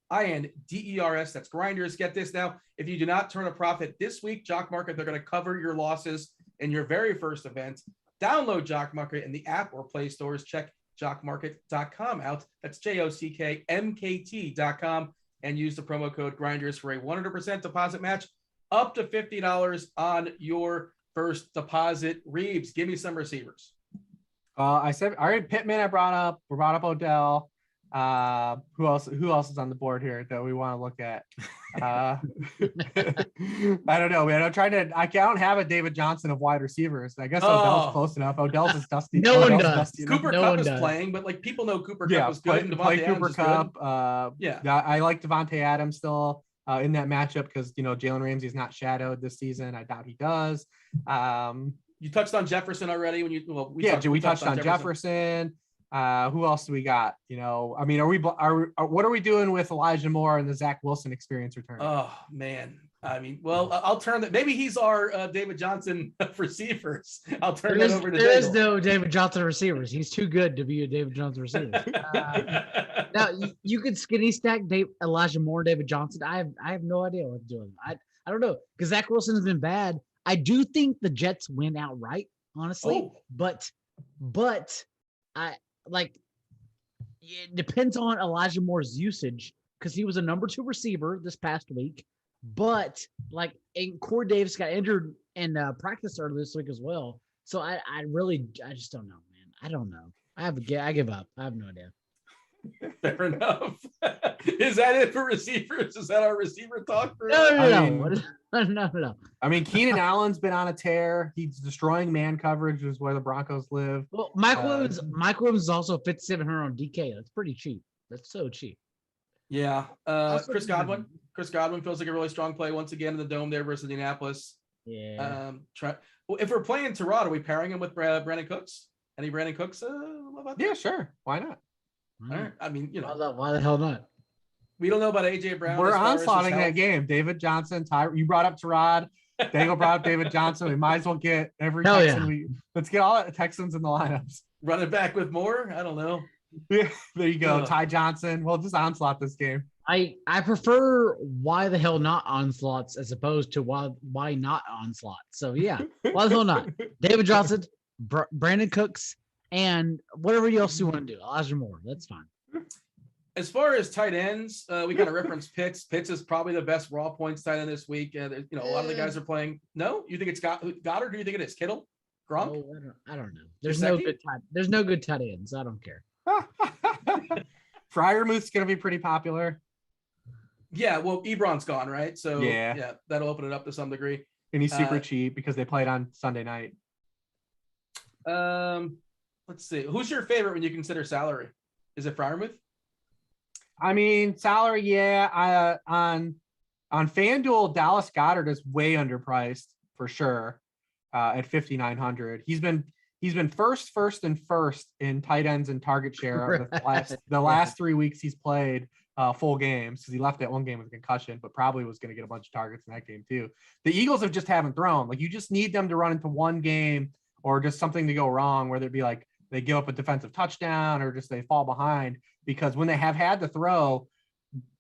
Speaker 1: GRINDERS. That's Grinders. Get this now. If you do not turn a profit this week, Jock Market, they're going to cover your losses in your very first event. Download Jock Market in the app or Play stores. Check jockmarket.com out. That's JOCKMKT.com and use the promo code GRINDERS for a 100% deposit match up to $50 on your first deposit. Reeves, give me some receivers.
Speaker 2: I said, all right, Pittman, we brought up Odell. Who else is on the board here that we want to look at? I don't know, man. I don't have a David Johnson of wide receivers. I guess Odell's close enough. Odell's is dusty.
Speaker 3: No one does.
Speaker 1: Cooper Kupp is playing, but people know Cooper Kupp is good.
Speaker 2: Play Cooper Kupp. I like Devontae Adams still in that matchup because Jalen Ramsey is not shadowed this season. I doubt he does.
Speaker 1: You touched on Jefferson already when
Speaker 2: we touched on Jefferson. Who else do we got? I mean, what are we doing with Elijah Moore and the Zach Wilson experience return?
Speaker 1: Oh man. I mean, well, I'll turn that. Maybe he's our David Johnson receivers. I'll turn that over to Daigle.
Speaker 3: There is no David Johnson receivers. He's too good to be a David Johnson receiver. Now you could skinny stack Elijah Moore, David Johnson. I have no idea what to do with him. I don't know, because Zach Wilson has been bad. I do think the Jets win outright, honestly. But I it depends on Elijah Moore's usage, because he was a number 2 receiver this past week. But and Corey Davis got injured in practice earlier this week as well. So I just don't know, man. I don't know. I give up. I have no idea.
Speaker 1: Fair enough. Is that it for receivers? Is that our receiver talk?
Speaker 3: No.
Speaker 2: I mean, Keenan Allen's been on a tear. He's destroying man coverage, is where the Broncos live.
Speaker 3: Well, Mike Williams is also 5,700 on DK. That's pretty cheap. That's so cheap.
Speaker 1: Yeah. Chris Godwin. Chris Godwin feels like a really strong play once again in the Dome there versus Indianapolis.
Speaker 3: Yeah.
Speaker 1: If we're playing Toronto, are we pairing him with Brandon Cooks? Any Brandon Cooks?
Speaker 2: Yeah, sure. Why not?
Speaker 1: All right. I mean,
Speaker 3: why the hell not?
Speaker 1: We don't know about AJ Brown.
Speaker 2: We're onslaughting that game. David Johnson, you brought up Tyrod. Daigle brought up David Johnson. We might as well get every Texan. Let's get all the Texans in the lineups.
Speaker 1: Running back with more? I don't know.
Speaker 2: Yeah, there you go. Ty Johnson. We'll just onslaught this game.
Speaker 3: I prefer why the hell not onslaughts as opposed to why not onslaught. So yeah, why the hell not? David Johnson, Brandon Cooks, and whatever else you want to do. Elijah Moore. That's fine.
Speaker 1: As far as tight ends, we kind of reference Pitts. Pitts is probably the best raw points tight end this week. A lot of the guys are playing. No, you think it's Goddard? Do you think it is Kittle? Gronk?
Speaker 3: Oh, I don't know. There's no good tight ends. I don't care.
Speaker 2: Freiermuth's going to be pretty popular.
Speaker 1: Yeah, well, Ebron's gone, right? So
Speaker 2: yeah,
Speaker 1: that'll open it up to some degree.
Speaker 2: And he's super cheap because they played on Sunday night.
Speaker 1: Let's see. Who's your favorite when you consider salary? Is it Freiermuth?
Speaker 2: I mean, salary, yeah. On FanDuel, Dallas Goedert is way underpriced for sure. At 5,900, he's been first in tight ends and target share the last 3 weeks he's played full games, because he left that one game with a concussion, but probably was going to get a bunch of targets in that game too. The Eagles haven't thrown. You just need them to run into one game or just something to go wrong, whether it be they give up a defensive touchdown or just they fall behind, because when they have had to throw,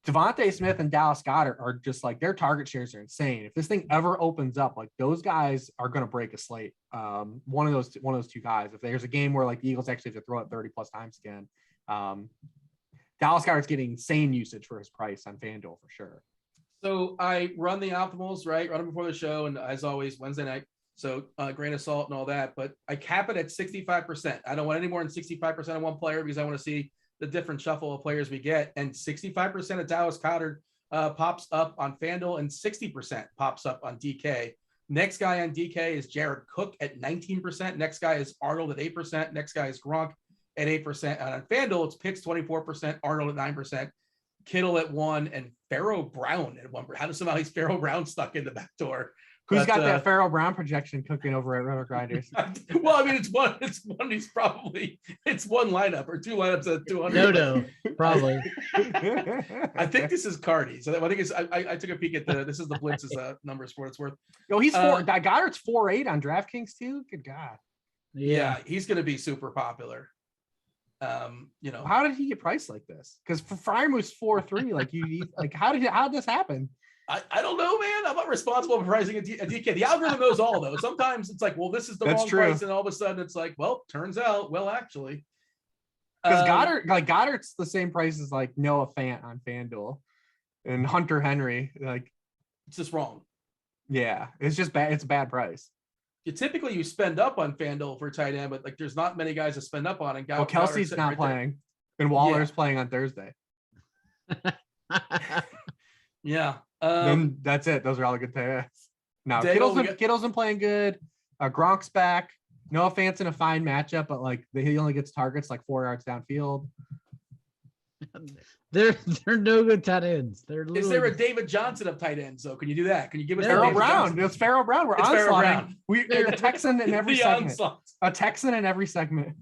Speaker 2: Devontae Smith and Dallas Goedert are just their target shares are insane. If this thing ever opens up, those guys are going to break a slate. One of those two guys. If there's a game where the Eagles actually have to throw it 30 plus times again, Dallas Goedert's getting insane usage for his price on FanDuel for sure.
Speaker 1: So I run the optimals, right? Run them before the show, and as always, Wednesday night. So grain of salt and all that, but I cap it at 65%. I don't want any more than 65% of one player, because I want to see the different shuffle of players we get. And 65% of Dallas Goedert pops up on FanDuel, and 60% pops up on DK. Next guy on DK is Jared Cook at 19%. Next guy is Arnold at 8%. Next guy is Gronk at 8%. And on FanDuel, it's Pitts 24%, Arnold at 9%, Kittle at 1%, and Pharaoh Brown at 1%. How does somehow he's Pharaoh Brown stuck in the back door?
Speaker 2: Who's got that Pharaoh Brown projection cooking over at Rotogrinders?
Speaker 1: Well, I mean, it's one. It's one lineup or two lineups at 200.
Speaker 3: No, probably.
Speaker 1: I think this is Cardi. So I think it's. I took a peek at this is the Blitz's numbers for what it's worth.
Speaker 2: Yo, he's Goddard's 4.8 on DraftKings too. Good God.
Speaker 1: Yeah, he's going to be super popular.
Speaker 2: How did he get priced like this? Because Freiermuth's 4.3. How did this happen?
Speaker 1: I don't know, man. I'm not responsible for pricing a DK. The algorithm knows all, though. Sometimes it's this is the wrong price, and all of a sudden it's turns out, actually.
Speaker 2: Because Goddard's the same price as Noah Fant on FanDuel and Hunter Henry.
Speaker 1: It's just wrong.
Speaker 2: Yeah, it's just bad. It's a bad price.
Speaker 1: Typically you spend up on FanDuel for tight end, but there's not many guys to spend up on. And
Speaker 2: Kelsey's not playing, and Waller's playing on Thursday.
Speaker 1: Yeah.
Speaker 2: Then that's it. Those are all the good tight ends. Now Kittle's been playing good. Gronk's back. Noah Fant's in a fine matchup, but he only gets targets 4 yards downfield.
Speaker 4: They're no good tight ends.
Speaker 1: Is there a David Johnson of tight ends though? Can you do that? Can you give us
Speaker 2: Pharaoh
Speaker 1: David
Speaker 2: Brown?
Speaker 1: Johnson?
Speaker 2: It's Pharaoh Brown.
Speaker 1: It's Pharaoh
Speaker 2: onslaughting.
Speaker 1: Brown.
Speaker 2: A Texan in every
Speaker 1: The
Speaker 2: segment.
Speaker 1: onslaught.
Speaker 2: A Texan in every segment.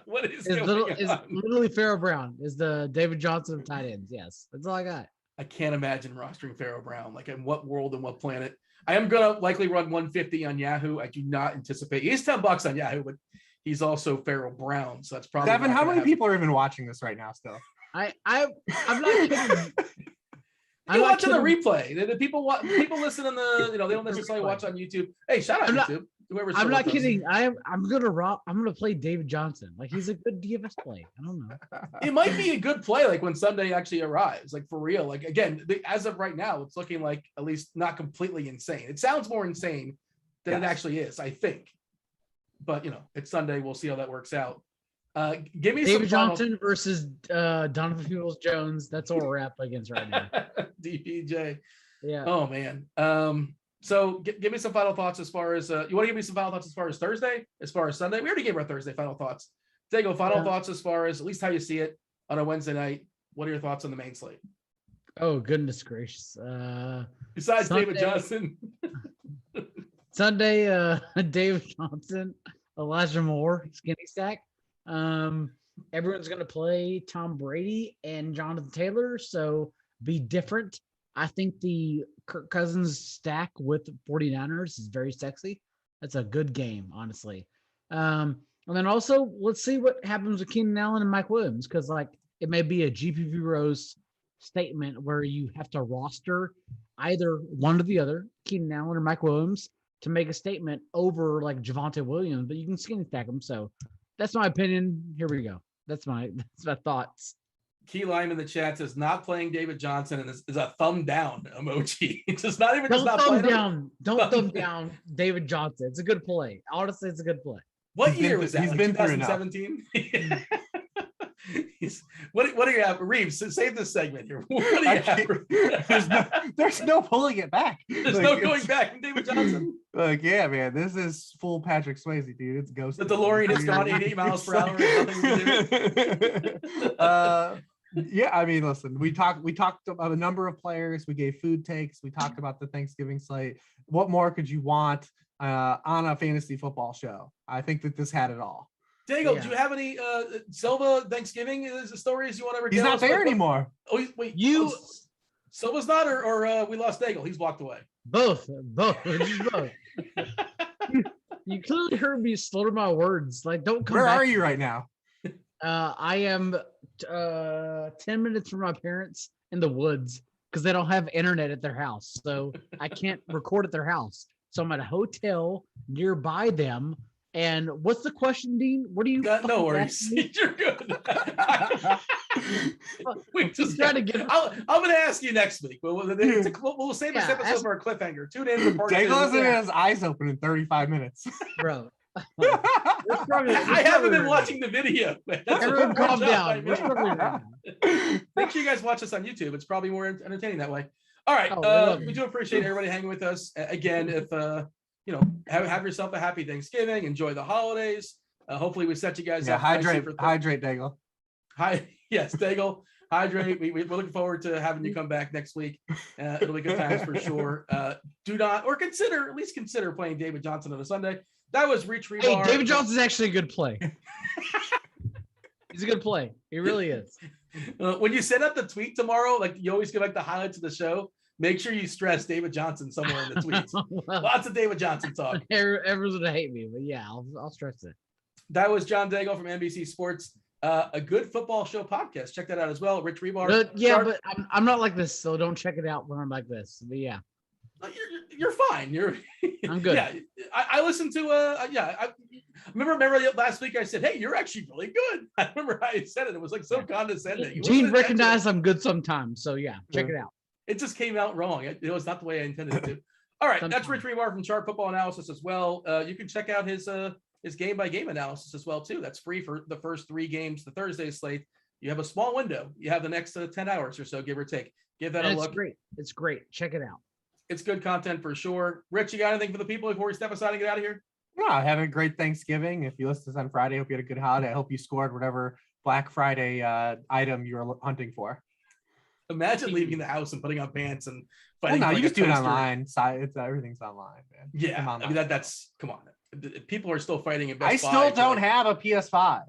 Speaker 1: What is
Speaker 4: It's
Speaker 1: going on?
Speaker 4: literally Pharaoh Brown is the David Johnson of tight ends. Yes, that's all I got.
Speaker 1: I can't imagine rostering Pharaoh Brown. Like in what world and what planet? I am gonna likely run 150 on Yahoo. I do not anticipate. He's $10 on Yahoo, but he's also Pharaoh Brown, so that's probably.
Speaker 2: Devin, how many people are even watching this right now? Still,
Speaker 4: I'm not kidding.
Speaker 1: You watch on the replay. The people listen on the, they don't necessarily watch on YouTube. Hey, shout out YouTube. Whoever's
Speaker 4: I'm not kidding. I'm gonna play David Johnson. Like he's a good DFS play. I don't know.
Speaker 1: It might be a good play, like when Sunday actually arrives, like for real. Like again, as of right now, it's looking like at least not completely insane. It sounds more insane than it actually is, I think. But it's Sunday. We'll see how that works out. Give me
Speaker 4: David Johnson versus Donovan Peoples-Jones. That's what we're up against right now.
Speaker 1: DPJ.
Speaker 4: Yeah.
Speaker 1: Oh man. So give me some final thoughts as far as you want to give me some final thoughts as far as Thursday, as far as Sunday. We already gave our Thursday final thoughts. Daigle, final thoughts as far as at least how you see it on a Wednesday night. What are your thoughts on the main slate?
Speaker 4: Oh goodness gracious.
Speaker 1: Besides
Speaker 4: Sunday,
Speaker 1: David Johnson.
Speaker 4: Sunday, David Johnson, Elijah Moore, skinny stack. Everyone's gonna play Tom Brady and Jonathan Taylor, so be different. I think the Kirk Cousins stack with 49ers is very sexy. That's a good game, honestly. And then also let's see what happens with Keenan Allen and Mike Williams, because like it may be a GPP Rose statement where you have to roster either one or the other, Keenan Allen or Mike Williams, to make a statement over like Javonte Williams, but you can skinny stack them. So that's my opinion. Here we go. That's my thoughts.
Speaker 1: Key Lime in the chat says not playing David Johnson, and is a thumb down emoji. It's just not even
Speaker 4: Don't
Speaker 1: just not
Speaker 4: thumb
Speaker 1: playing
Speaker 4: down.
Speaker 1: him.
Speaker 4: Don't thumb down David Johnson. It's a good play. Honestly, it's a good play.
Speaker 1: What year was that?
Speaker 2: He's
Speaker 1: Like
Speaker 2: been through
Speaker 1: 2017. What do you have, Reeves? Save this segment here. What do you have?
Speaker 2: There's no pulling it back.
Speaker 1: There's no going back from David Johnson.
Speaker 2: Like, yeah, man, this is full Patrick Swayze, dude. It's ghost.
Speaker 1: The DeLorean has gone 88 miles per hour.
Speaker 2: Yeah, I mean, listen, we talked about a number of players. We gave food takes. We talked about the Thanksgiving slate. What more could you want on a fantasy football show? I think that this had it all.
Speaker 1: Daigle, do you have any Silva Thanksgiving stories you want to?
Speaker 2: He's not there anymore.
Speaker 1: Oh, wait, Silva's not, or we lost Daigle. He's walked away.
Speaker 4: Both. You clearly heard me slaughter my words. Like, don't come.
Speaker 2: Where
Speaker 4: back.
Speaker 2: are you right now?
Speaker 4: I am 10 minutes from my parents in the woods because they don't have internet at their house, so I can't record at their house. So I'm at a hotel nearby them. And what's the question, Dean? What do you?
Speaker 1: No worries. You're good. We just try to get. I'm going to ask you next week. We'll save this episode for a cliffhanger. Tune in for part 2.
Speaker 2: Daigle hasn't had his eyes open in 35 minutes,
Speaker 4: bro.
Speaker 1: I haven't been watching the video.
Speaker 4: Everyone calm down.
Speaker 1: Make sure you guys watch us on YouTube. It's probably more entertaining that way. All right. We do appreciate everybody hanging with us. Again, if have yourself a happy Thanksgiving. Enjoy the holidays. Hopefully we set you guys up.
Speaker 2: Hydrate, Daigle.
Speaker 1: Yes, Daigle. Hydrate. We're looking forward to having you come back next week. It'll be good times for sure. Do not, or at least consider playing David Johnson on a Sunday. That was Rich Hribar.
Speaker 4: Hey, David Johnson's actually a good play. He's a good play. He really is.
Speaker 1: When you send out the tweet tomorrow, like you always give like the highlights of the show, make sure you stress David Johnson somewhere in the tweets.
Speaker 4: Well,
Speaker 1: lots of David Johnson talk.
Speaker 4: Everyone's gonna hate me, but yeah, I'll stress it.
Speaker 1: That was John Daigle from NBC Sports. A good football show podcast. Check that out as well. Rich Hribar.
Speaker 4: But I'm not like this, so don't check it out when I'm like this. But yeah.
Speaker 1: You're fine.
Speaker 4: I'm good.
Speaker 1: Yeah, I listened to I remember last week I said, hey, you're actually really good. I remember I said it. It was like so condescending.
Speaker 4: Gene recognized I'm good sometimes. So yeah, check it out. It
Speaker 1: just came out wrong. It was not the way I intended it to. All right, that's Rich Hribar from Chart Football Analysis as well. You can check out his game by game analysis as well too. That's free for the first 3 games, the Thursday slate. You have a small window. You have the next 10 hours or so, give or take. Give that a look.
Speaker 4: It's great. Check it out.
Speaker 1: It's good content for sure. Rich, you got anything for the people before we step aside and get out of here?
Speaker 2: No, have a great Thanksgiving. If you listen to this on Friday, I hope you had a good holiday. I hope you scored whatever Black Friday item you were hunting for.
Speaker 1: Imagine leaving the house and putting on pants and
Speaker 2: Well,
Speaker 1: fighting.
Speaker 2: no,
Speaker 1: like
Speaker 2: you
Speaker 1: a
Speaker 2: just do it
Speaker 1: toaster.
Speaker 2: online. Everything's online, man.
Speaker 1: Yeah,
Speaker 2: Come
Speaker 1: I
Speaker 2: on,
Speaker 1: mean that's come on. People are still fighting in Best
Speaker 2: I
Speaker 1: Buy
Speaker 2: still
Speaker 1: for,
Speaker 2: don't
Speaker 1: like-
Speaker 2: have a PS5.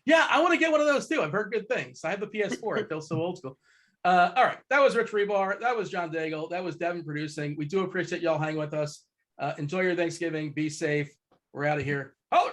Speaker 1: Yeah, I want to get one of those too. I've heard good things. I have the PS4. I feel so old school. All right, that was Rich Hribar. That was John Daigle. That was Devin producing. We do appreciate y'all hanging with us. Enjoy your Thanksgiving. Be safe. We're out of here. Holler.